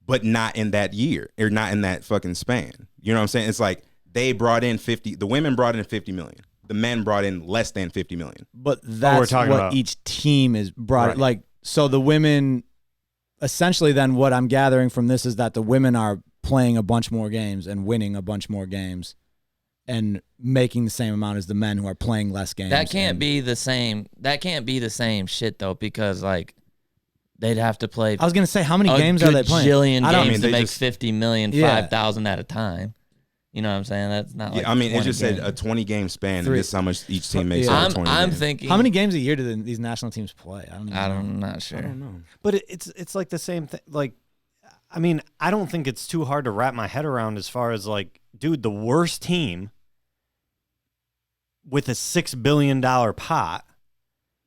But not in that year, or not in that fucking span. You know what I'm saying? It's like they brought in 50. The women brought in 50 million. The men brought in less than 50 million. But that's talking what about- each team is brought. Right. Like, so the women, essentially, then what I'm gathering from this is that the women are playing a bunch more games and winning a bunch more games, and making the same amount as the men who are playing less games. That can't and- be the same. That can't be the same shit though, because like they'd have to play. I was gonna say, how many a games are they playing? Jillion I don't games mean, to they make just- 50 million, Yeah. 5,000 at a time. You know what I'm saying? That's not like Yeah, I mean, it 20 just said games. a 20-game span, Three. and this is how much each team makes. Yeah. over 20 I'm games. thinking. How many games a year do these national teams play? I don't even know. I'm not sure. I don't know. But it's like the same thing. Like, I mean, I don't think it's too hard to wrap my head around as far as like, dude, the worst team with a $6 billion pot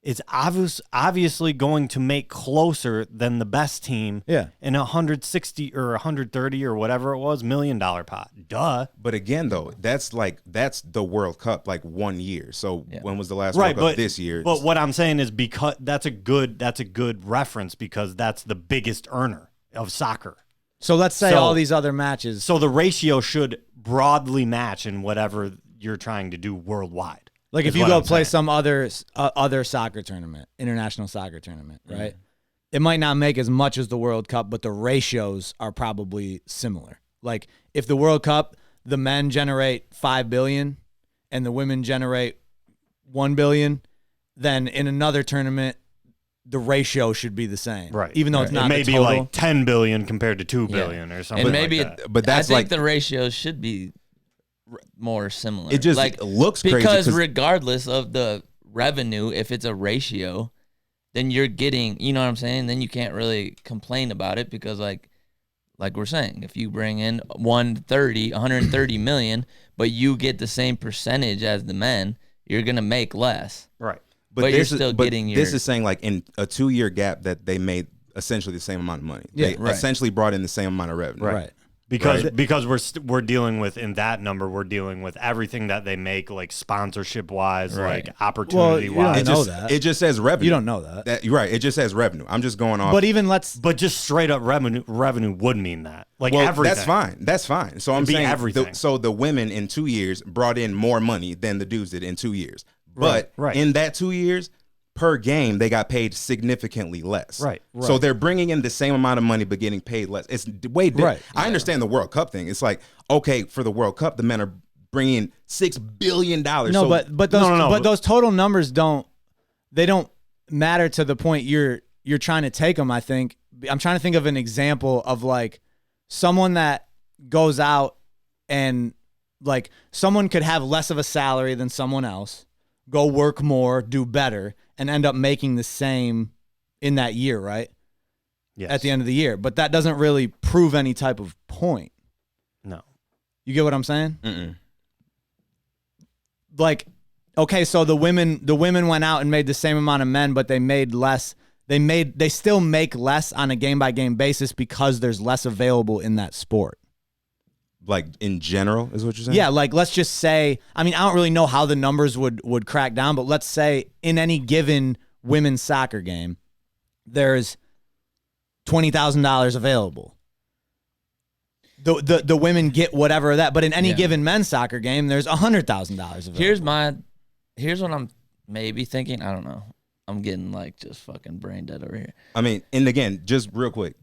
is obviously going to make closer than the best team Yeah. in 160 or 130 or whatever it was $1 million pot. Duh. But again, though, that's the World Cup, like 1 year. So Yeah. when was the last Right, World Cup but this year? But what I'm saying is because that's a good reference because that's the biggest earner of soccer. So let's say So- all these other matches. So the ratio should broadly match in whatever you're trying to do worldwide. Like if is you what go I'm play saying. some other soccer tournament, international soccer tournament, right? It might not make as much as the World Cup, but the ratios are probably similar. Like if the World Cup, the men generate 5 billion and the women generate 1 billion, then in another tournament, the ratio should be the same, Right. Even though it's It not may the be total. like 10 billion compared to 2 billion or something And maybe, like that. But that's I think like the ratios should be more similar. it just like looks crazy because 'cause- regardless of the revenue, if it's a ratio, then you're getting. You know what I'm saying? Then you can't really complain about it because like we're saying, if you bring in 130 million, but you get the same percentage as the men, you're gonna make less. Right. but you're this is- still but getting This your- is saying like in a 2-year gap that they made essentially the same amount of money. Yeah, they right. essentially brought in the same amount of revenue. right. Because we're dealing with in that number we're dealing with everything that they make like sponsorship wise Right. like opportunity Well, wise. you don't know Just, that. it just says revenue. You don't know that. You're right. It just says revenue. I'm just going off. But even But just straight up revenue would mean that like well, everything. that's fine. That's fine. So I'm It'd be saying everything. so the women in 2 years brought in more money than the dudes did in 2 years. But Right. in that 2 years, per game, they got paid significantly less. Right. So they're bringing in the same amount of money but getting paid less. It's way different. Right. I understand the World Cup thing. It's like, okay, for the World Cup, the men are bringing in $6 billion. No, so, but those total numbers don't matter to the point you're trying to take them. I think I'm trying to think of an example of like someone that goes out and like someone could have less of a salary than someone else, go work more, do better, and end up making the same in that year, right? Yes. At the end of the year. But that doesn't really prove any type of point. No. You get what I'm saying? Mm-mm. Like, okay, so the women went out and made the same amount of men, but they made less. They still make less on a game by game basis because there's less available in that sport. like in general is what you're saying? Yeah, like let's just say, I mean, I don't really know how the numbers would crack down, but let's say in any given women's soccer game, there's $20,000 available. The women get whatever of that, but in any given men's soccer game, there's $100,000 available. Here's what I'm maybe thinking. I don't know. I'm getting like just fucking brain dead over here. I mean, and again, just real quick,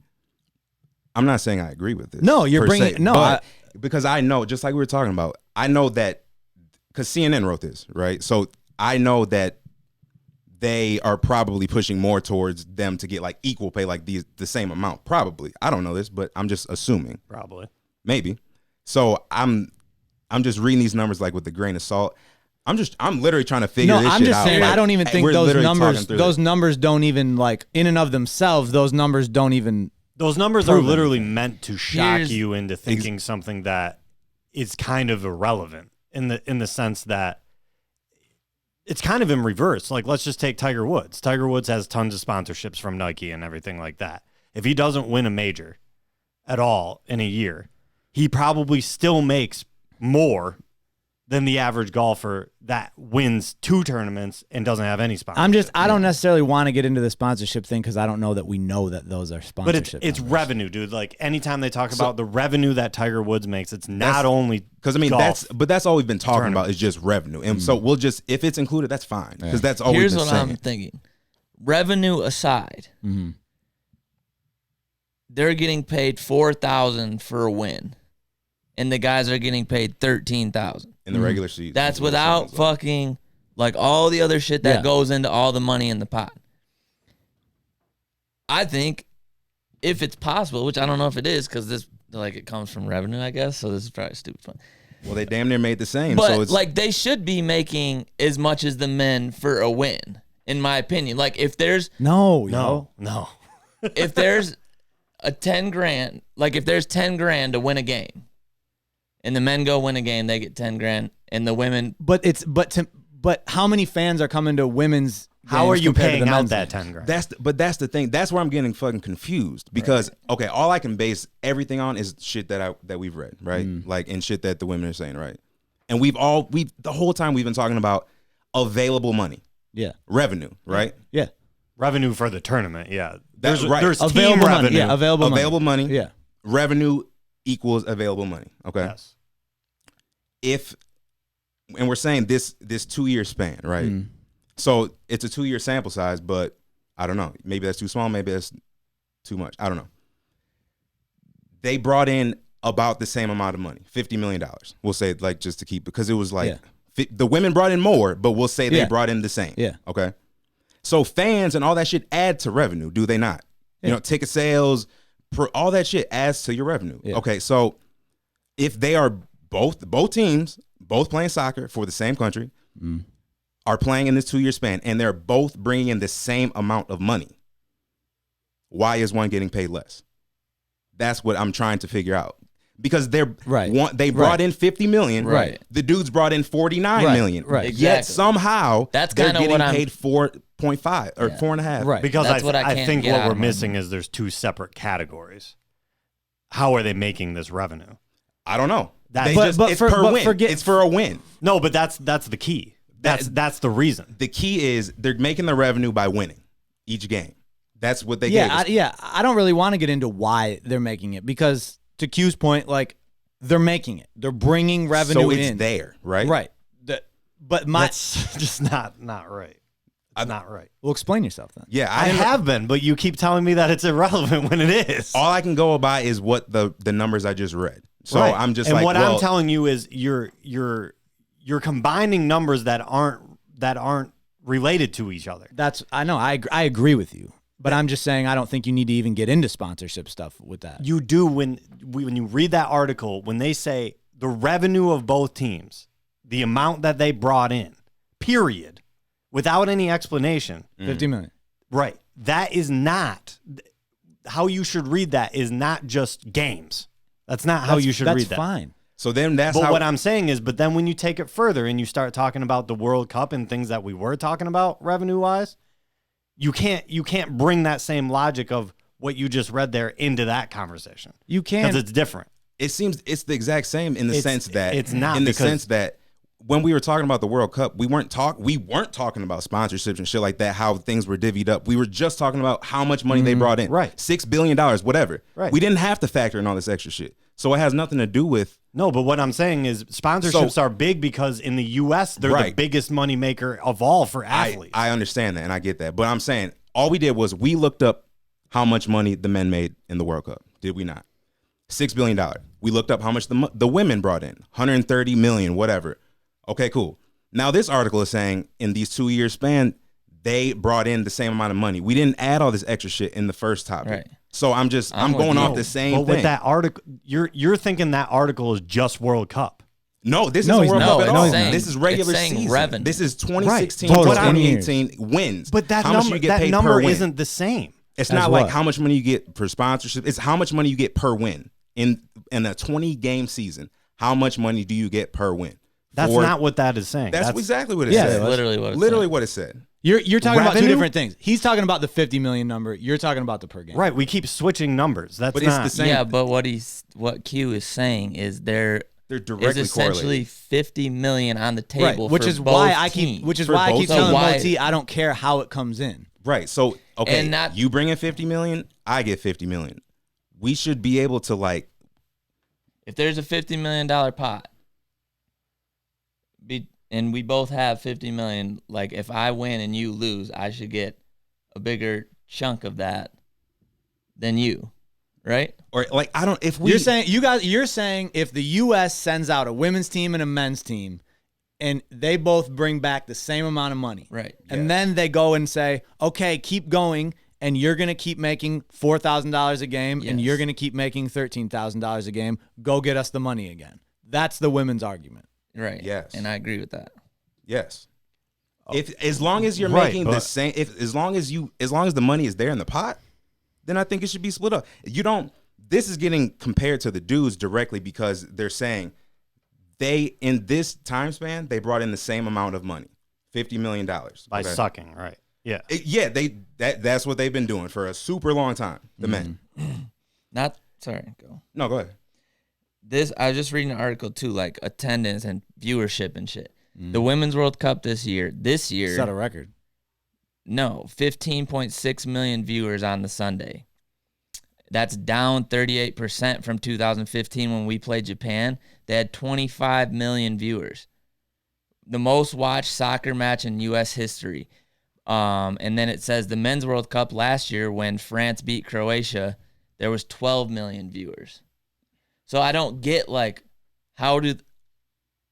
I'm not saying I agree with this. No, you're per bringing se, no, but because I know, just like we were talking about, I know that because CNN wrote this, right? So I know that they are probably pushing more towards them to get like equal pay, like the same amount. Probably, I don't know this, but I'm just assuming. Probably, maybe. So I'm just reading these numbers like with a grain of salt. I'm literally trying to figure this shit out. No, I'm just saying, like, I don't even think we're those literally numbers don't even like in and of themselves. Those numbers don't even. those numbers prove are literally anything. meant to shock you into thinking something that is kind of irrelevant in the sense that it's kind of in reverse. Like, let's just take Tiger Woods. Tiger Woods has tons of sponsorships from Nike and everything like that. If he doesn't win a major at all in a year, he probably still makes more than the average golfer that wins 2 tournaments and doesn't have any sponsorship. I don't necessarily want to get into the sponsorship thing because I don't know that we know that those are sponsorship. But it's numbers. revenue, dude. Like anytime they talk about the revenue that Tiger Woods makes, it's not only because I mean golf, that's all we've been talking tournament. about is just revenue, and so we'll just if it's included, that's fine because that's all Here's we've been what saying. I'm thinking. Revenue aside, they're getting paid $4,000 for a win, and the guys are getting paid $13,000 in the regular season. That's without fucking like all the other shit that goes into all the money in the pot. I think if it's possible, which I don't know if it is, because this like it comes from revenue, I guess. So this is probably stupid fun. Well, they damn near made the same. But so it's like they should be making as much as the men for a win, in my opinion. Like if there's no. if there's a 10 grand, like if there's 10 grand to win a game, and the men go win a game, they get 10 grand, and the women. But how many fans are coming to women's? How games are you compared to paying the out men's that games? 10 grand? that's the thing. That's where I'm getting fucking confused because okay, all I can base everything on is shit that we've read, right? Like and shit that the women are saying, right? And we've the whole time we've been talking about available money, revenue, right? Yeah. Revenue for the tournament, yeah. That's right. There's Available team money. revenue. Yeah, available money. money. Yeah. Revenue equals available money. Okay. Yes. And we're saying this 2-year span, right? So it's a 2-year sample size, but I don't know. Maybe that's too small. Maybe that's too much. I don't know. They brought in about the same amount of money, $50 million. We'll say like just to keep, because it was like the women brought in more, but we'll say they brought in the same. Yeah. Okay. So fans and all that shit add to revenue, do they not? You know, ticket sales, all that shit adds to your revenue. Yeah. Okay. So if they are both teams, both playing soccer for the same country, are playing in this 2-year span, and they're both bringing in the same amount of money, why is one getting paid less? That's what I'm trying to figure out. Because they brought in $50 million. Right. The dudes brought in $49 million. Right. Yet Exactly. somehow That's they're kinda getting what I'm- paid 4.5 or 4.5. Right. Because That's what I I can't think get what out we're of my missing mind. is there's 2 separate categories. How are they making this revenue? I don't know. It's per win. It's for a win. No, but that's the key. That's the reason. The key is they're making the revenue by winning each game. That's what they Yeah, gave us. I don't really want to get into why they're making it because to Q's point, like they're making it. They're bringing revenue So it's in. there, right? Right. But That's just not right. not right. Well, explain yourself then. Yeah, I have been, but you keep telling me that it's irrelevant when it is. All I can go by is what the numbers I just read. So Right. I'm just and like, what well, I'm telling you is you're combining numbers that aren't related to each other. I know. I agree with you. But I'm just saying I don't think you need to even get into sponsorship stuff with that. You do when you read that article, when they say the revenue of both teams, the amount that they brought in, period, without any explanation. 50 million. Right. That is not how you should read that is not just games. That's not how you should read that. That's fine. so then that's But how. what I'm saying is, but then when you take it further and you start talking about the World Cup and things that we were talking about revenue-wise, you can't bring that same logic of what you just read there into that conversation. You can. Because it's different. it seems it's the exact same in the sense that it's not in the because- sense that when we were talking about the World Cup, we weren't talking about sponsorships and shit like that, how things were divvied up. We were just talking about how much money they brought in. Right. $6 billion, whatever. Right. We didn't have to factor in all this extra shit. So it has nothing to do with. No, but what I'm saying is sponsorships are big because in the U.S., they're the Right. biggest moneymaker of all for athletes. I understand that and I get that. But I'm saying all we did was we looked up how much money the men made in the World Cup. Did we not? $6 billion. We looked up how much the women brought in. 130 million, whatever. Okay, cool. Now this article is saying in these 2 year span, they brought in the same amount of money. We didn't add all this extra shit in the first topic. Right. So I'm with going you. off the same but thing. with that article, you're thinking that article is just World Cup. No, this No, isn't he's World not. Cup at No, all. he's not. This is regular It's saying season. revenue. This is 2016 Right. to Total 2018 wins. But that how much number, you get paid per win. isn't the same. It's As not what? like how much money you get per sponsorship. It's how much money you get per win in a 20 game season. How much money do you get per win? That's For- not what that is saying. That's exactly what it Yeah, said. that's literally what it Literally said. what it said. You're talking about two Revenue? different things. He's talking about the 50 million number. You're talking about the per game. right. We keep switching numbers. That's But it's not the same. Yeah, but what Q is saying is there They're is directly essentially correlated. 50 million on the Right. table, Which for is both why I teams. keep. Which is For why I both keep teams. telling So why- Moe-T I don't care how it comes in. Right. So okay, And not- you bring in 50 million, I get 50 million. We should be able to like. If there's a $50 million pot, and we both have 50 million, like if I win and you lose, I should get a bigger chunk of that than you, right? Or like I don't. If we You're saying if the U.S. sends out a women's team and a men's team, and they both bring back the same amount of money, Right. and then they go and say, okay, keep going, and you're gonna keep making $4,000 a game, and Yes. you're gonna keep making $13,000 a game. Go get us the money again. That's the women's argument. Right. Yes. And I agree with that. Yes. If as long as you're Right, making the but- same, as long as the money is there in the pot, then I think it should be split up. You don't. This is getting compared to the dudes directly because they're saying they in this time span they brought in the same amount of money, $50 million by sucking. Right. Yeah. That's what they've been doing for a super long time. The men. Sorry, go. No, go ahead. I was just reading an article too, like attendance and viewership and shit. The Women's World Cup this year, Set a record. no, 15.6 million viewers on the Sunday. That's down 38% from 2015 when we played Japan. They had 25 million viewers. The most watched soccer match in U.S. history. And then it says the Men's World Cup last year when France beat Croatia, there was 12 million viewers. So I don't get like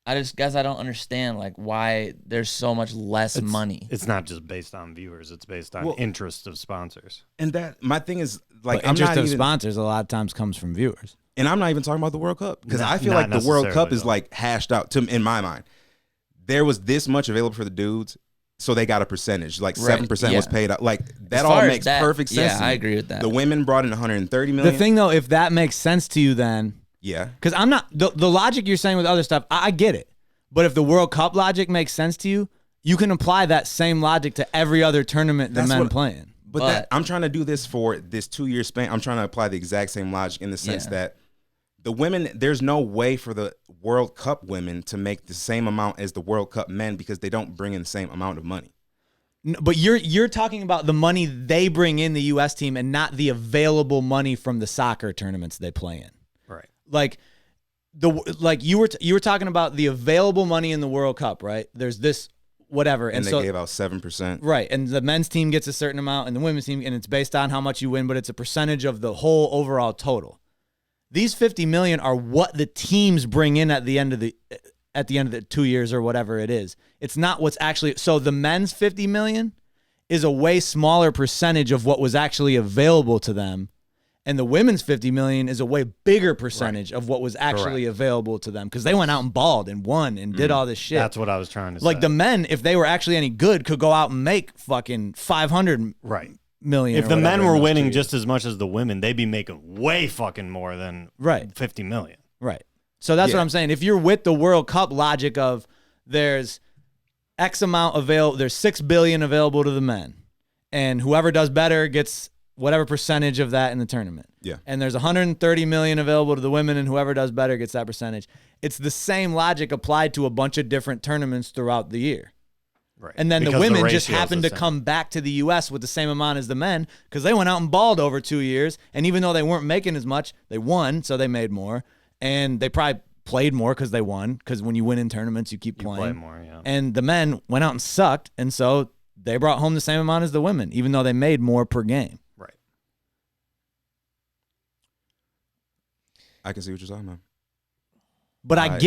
I just guess I don't understand like why there's so much less money. It's not just based on viewers. It's based on interest of sponsors. And that my thing is like But I'm interest not of even, sponsors a lot of times comes from viewers. and I'm not even talking about the World Cup because Not- I feel not like the World Cup necessarily, is though. like hashed out to in my mind. There was this much available for the dudes, so they got a percentage. Like 7% was yeah. paid out. Like that As all far as makes that- perfect sense. yeah, to I me. agree with that. The women brought in 130 million. The thing though, if that makes sense to you, then yeah, because I'm not the logic you're saying with other stuff, I get it. But if the World Cup logic makes sense to you, you can apply that same logic to every other tournament the That's men what- playing. but I'm trying to do this for this 2 year span. I'm trying to apply the exact same logic in the sense Yeah. that the women, there's no way for the World Cup women to make the same amount as the World Cup men because they don't bring in the same amount of money. But you're talking about the money they bring in the U.S. team and not the available money from the soccer tournaments they play in. Right. Like you were talking about the available money in the World Cup, right? There's this whatever. And they so gave out 7%. right, and the men's team gets a certain amount, and the women's team, and it's based on how much you win, but it's a percentage of the whole overall total. These $50 million are what the teams bring in at the end of the 2 years or whatever it is. It's not what's actually. So the men's $50 million is a way smaller percentage of what was actually available to them, and the women's $50 million is a way bigger percentage of what was actually available to them because they went out and balled and won and did all this shit. That's what I was trying to say. Like the men, if they were actually any good, could go out and make fucking 500 million. If the men were winning just as much as the women, they'd be making way fucking more than 50 million. Right. So that's what I'm saying. If you're with the World Cup logic of there's X amount available, there's 6 billion available to the men, and whoever does better gets whatever percentage of that in the tournament. Yeah. And there's 130 million available to the women, and whoever does better gets that percentage. It's the same logic applied to a bunch of different tournaments throughout the year. Right. And then Because the women just ratio's happened the to same. come back to the U.S. with the same amount as the men because they went out and balled over 2 years. And even though they weren't making as much, they won, so they made more. And they probably played more because they won, because when you win in tournaments, you keep playing. Play more, yeah. And the men went out and sucked, and so they brought home the same amount as the women, even though they made more per game. Right. I can see what you're talking about. But I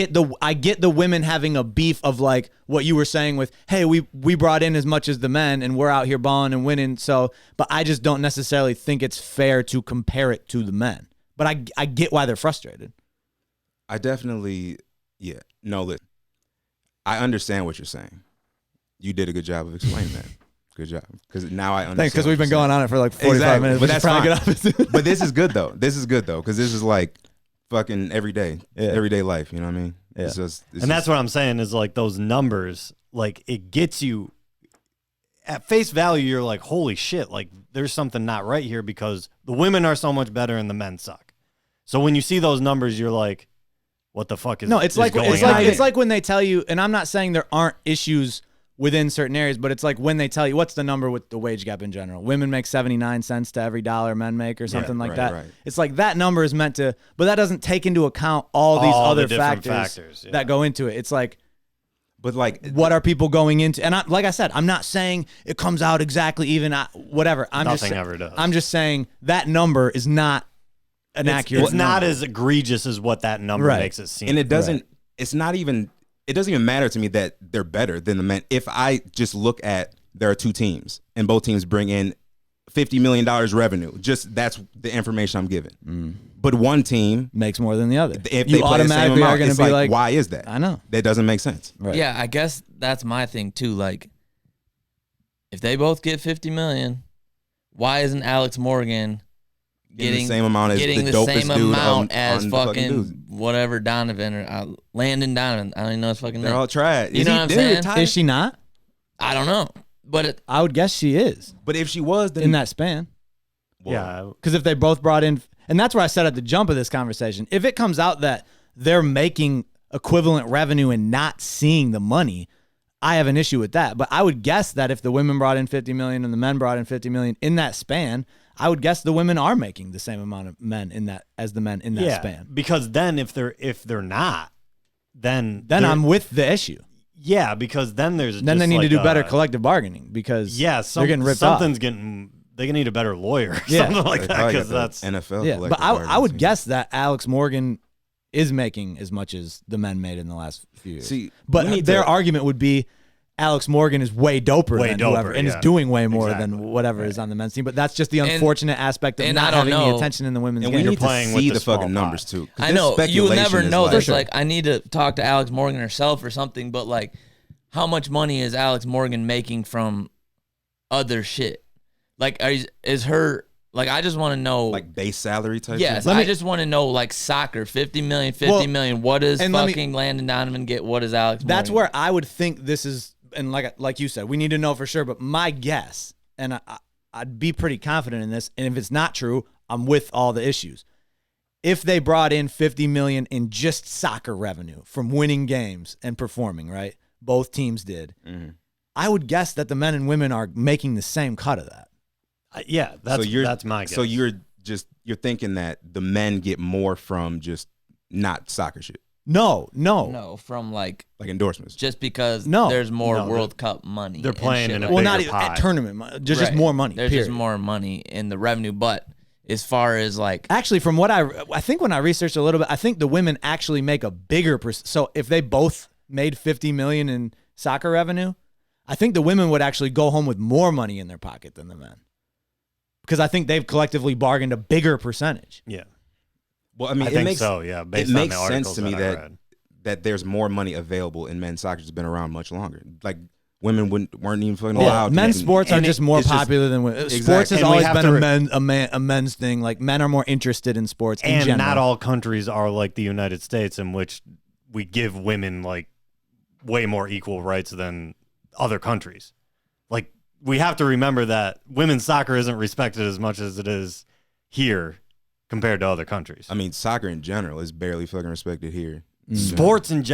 get the women having a beef of like what you were saying with, hey, we brought in as much as the men and we're out here balling and winning. So, but I just don't necessarily think it's fair to compare it to the men. But I get why they're frustrated. I definitely, listen, I understand what you're saying. You did a good job of explaining that. Good job. Because now I understand. Thanks, because we've been going on it for like 45 Exactly. minutes. But But that's fine. But this is good though. This is good though, because this is like fucking everyday life. You know what I mean? Yeah. That's what I'm saying is like those numbers, like it gets you at face value. You're like, holy shit, like there's something not right here because the women are so much better and the men suck. So when you see those numbers, you're like, what the fuck is no? It's like going on? it's like when they tell you, and I'm not saying there aren't issues within certain areas, but it's like when they tell you what's the number with the wage gap in general. Women make 79 cents to every dollar men make or something like that. Right. It's like that number is meant to, but that doesn't take into account all these other the different factors that go into it. It's like, But like, what are people going into? And like I said, I'm not saying it comes out exactly even, whatever. Nothing ever does. I'm just saying that number is not an accurate It's not number. as egregious as what that number makes it seem. and it doesn't. It's not even. It doesn't even matter to me that they're better than the men. If I just look at there are two teams and both teams bring in $50 million revenue, just that's the information I'm given. But one team makes more than the other. if you they play the same automatically are amount, going to it's be like, why is that? I know. That doesn't make sense. Right. Yeah, I guess that's my thing too. Like, if they both get 50 million, why isn't Alex Morgan getting the same amount as getting the the dopest same dude amount on as the fucking fucking dudes? whatever Donovan or Landon Donovan? I don't even know his fucking They're name. all trash. You know what I'm saying? Is she not? I don't know, but I would guess she is But if she was, then in that span. Yeah. Because if they both brought in, and that's where I said at the jump of this conversation, if it comes out that they're making equivalent revenue and not seeing the money, I have an issue with that. But I would guess that if the women brought in 50 million and the men brought in 50 million in that span, I would guess the women are making the same amount of men in that as the men in that span. Because then if they're not, then I'm with the issue. Yeah, because then there's Then just they need to like do better collective bargaining because they're getting ripped off. something's getting. They need a better lawyer, or Yeah. something like They that. probably Because got the that's NFL. Yeah, collective but I bargaining would team. guess that Alex Morgan is making as much as the men made in the last few years. See, but we need their to- argument would be Alex Morgan is way doper Way than doper, whoever and is yeah. doing way more Exactly. than whatever is on the men's team. But that's just the And- unfortunate aspect of and not I don't having the know. attention in the women's And game. we You're need to playing with see the the fucking small numbers pot. too. 'Cause I this know you will never speculation know is this. Sure. Like, I need to talk to Alex Morgan herself or something. But like, how much money is Alex Morgan making from other shit? Like, is her like? I just want to know. like base salary type. Yes, shit? I just want to know, like, soccer, 50 million, 50 million. What does and let me- fucking Landon Donovan get? What does Alex That's Morgan where I would think this is, and like you said, we need to know for sure. But my guess, and I'd be pretty confident in this, and if it's not true, I'm with all the issues. If they brought in 50 million in just soccer revenue from winning games and performing, right? Both teams did. Mhm. I would guess that the men and women are making the same cut of that. yeah. That's my guess. So you're thinking that the men get more from just not soccer shit. No, from like endorsements. just because No. there's more No, World Cup money. they're and playing shit in a like Well, bigger not even pie. at tournament money. There's just Right. more money. There's period. just more money in the revenue, but as far as like Actually, from what I think when I researched a little bit, I think the women actually make a bigger so if they both made 50 million in soccer revenue, I think the women would actually go home with more money in their pocket than the men. Because I think they've collectively bargained a bigger percentage. Yeah. Well, I mean, I it think makes so, yeah. it Based on makes the sense articles to me I that read. there's more money available in men's soccer. It's been around much longer. Like women weren't even fucking Yeah, allowed. men's to- sports are and just more it's just- popular than women. Exactly. Sports has And we always have been to a men's thing. Like men are more interested in sports in And general. not all countries are like the United States, in which we give women like way more equal rights than other countries. Like we have to remember that women's soccer isn't respected as much as it is here compared to other countries. I mean, soccer in general is barely fucking respected here. Sports in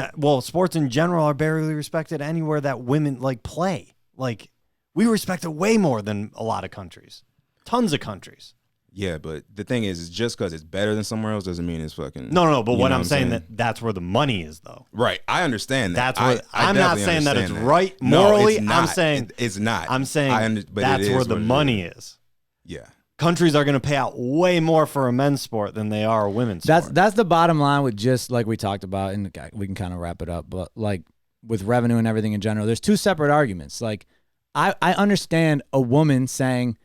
sports in general are barely respected anywhere that women like play. Like we respect it way more than a lot of countries. Tons of countries. Yeah, but the thing is just because it's better than somewhere else doesn't mean it's fucking. No, but you what know I'm saying that's where the money is though. Right, I understand that. That's where I'm not definitely saying that it's understand right No, morally. it's not. I'm saying it's not. I'm saying but that's it where is the what it money is. Yeah. Countries are going to pay out way more for a men's sport than they are a women's sport. That's the bottom line with just like we talked about, and we can kind of wrap it up. But like with revenue and everything in general, there's two separate arguments. Like I understand a woman saying,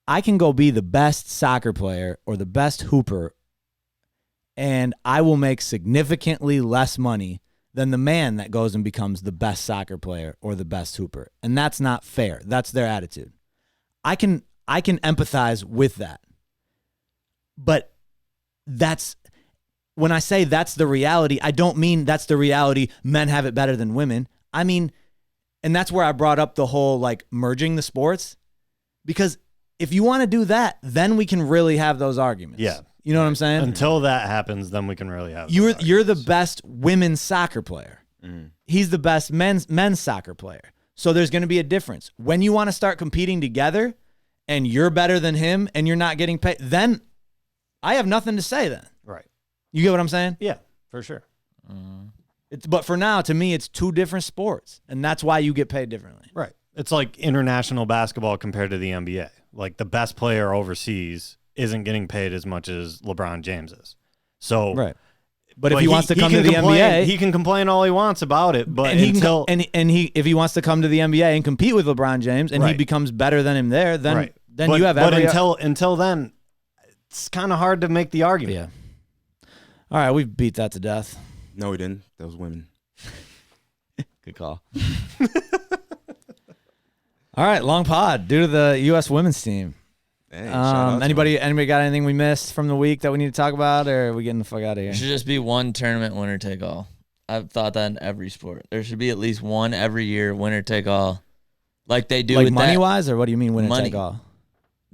I can go be the best soccer player or the best hooper, and I will make significantly less money than the man that goes and becomes the best soccer player or the best hooper. And that's not fair. That's their attitude. I can empathize with that. But that's when I say that's the reality, I don't mean that's the reality. Men have it better than women. I mean, and that's where I brought up the whole like merging the sports, because if you want to do that, then we can really have those arguments. Yeah. You know what I'm saying? Until that happens, then we can really have. You're those the arguments. best women's soccer player. He's the best men's soccer player. So there's going to be a difference. When you want to start competing together and you're better than him and you're not getting paid, then I have nothing to say then. Right. You get what I'm saying? Yeah, for sure. But for now, to me, it's two different sports, and that's why you get paid differently. Right. It's like international basketball compared to the NBA. Like the best player overseas isn't getting paid as much as LeBron James is. So Right. But if he wants to come to the complain, NBA, he can complain all he wants about it. But and until if he wants to come to the NBA and compete with LeBron James, and he Right. becomes better than him there, then right. then but, you have but every until then, it's kind of hard to make the argument. yeah. All right, we've beat that to death. No, we didn't. That was women. Good call. All right, long pod due to the U.S. women's team. Hey, shout out to Anybody them. got anything we missed from the week that we need to talk about, or are we getting the fuck out of here? There should just be one tournament winner take all. I've thought that in every sport. There should be at least one every year winner take all, like they do Like with money that, wise, or what do you mean winner Money. take all?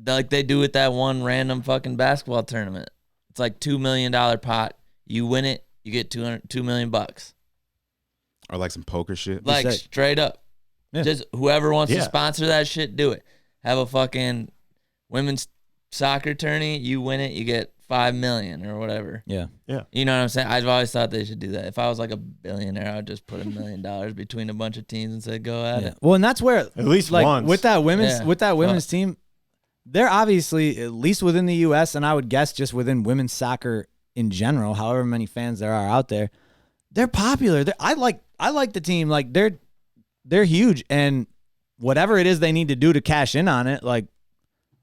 like they do with that one random fucking basketball tournament. It's like $2 million pot. You win it, you get $2 million. Or like some poker shit. Like sick. straight up. Yeah. Just whoever wants to Yeah. sponsor that shit, do it. Have a fucking women's soccer tourney. You win it, you get $5 million or whatever. Yeah. You know what I'm saying? I've always thought they should do that. If I was like a billionaire, I would just put $1 million between a bunch of teams and say, "Go at it." Well, and that's where At least like once. with that women's Yeah. team, they're obviously at least within the U.S. and I would guess just within women's soccer in general, however many fans there are out there, they're popular. I like the team. Like they're huge, and whatever it is they need to do to cash in on it, like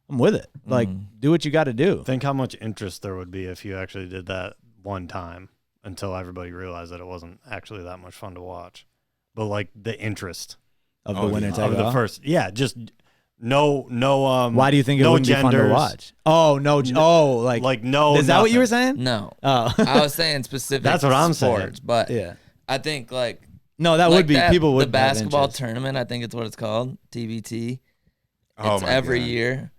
I'm with it. Like do what you got to do. Think how much interest there would be if you actually did that one time until everybody realized that it wasn't actually that much fun to watch. But like the interest Of the Oh, winner yeah. take of the all. first, yeah, just no. Why do you think it no wouldn't be fun to genders, watch? Oh no! Like no. Is that what you were nothing. saying? No, Oh, I was saying specific. That's what I'm saying. sports, but yeah. I think like No, that like would be people would the have basketball interest. tournament. I think it's what it's called, TBT. Oh It's my every God. year,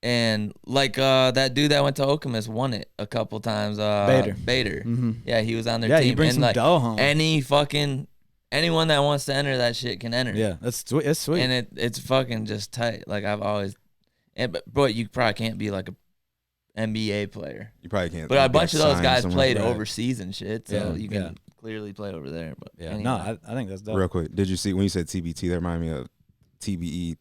and like that dude that went to Okemos won it a couple times. Bader. Mhm. Yeah, he was on their Yeah, team. you bring and some like dough home. anyone that wants to enter that shit can enter. Yeah, that's sweet. That's sweet. And it's fucking just tight. Like I've always, but you probably can't be like NBA player. You probably can't. But a bunch of those sign guys somewhere. played Right. overseas and shit, so Yeah, you can yeah. clearly play over there. But Yeah. anyway. No, I think that's dope. Real quick, did you see when you said TBT? That reminded me of TBE.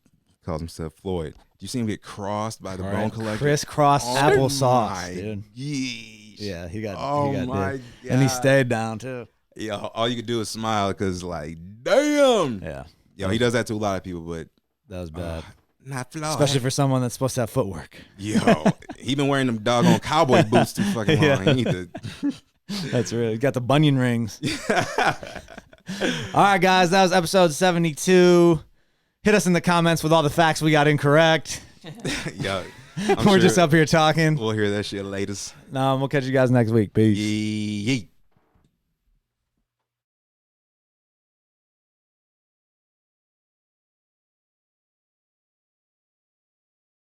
Calls himself Floyd. Did you see him get crossed by the bone collector? Crisscross Oh applesauce, my dude. Yeesh. Yeah, he got. Oh he got my dick. god. And he stayed down too. Yeah, all you could do is smile because, like, damn. Yeah, Yo, he does that to a lot of people, but that was bad, not Floyd. especially for someone that's supposed to have footwork. Yo, he been wearing them doggone cowboy boots too fucking long. Yeah. He need to. That's real. He got the bunion rings. All right, guys, that was episode 72. Hit us in the comments with all the facts we got incorrect. Yo, We're just up here talking. We'll hear that shit latest. We'll catch you guys next week. Peace. Yeet.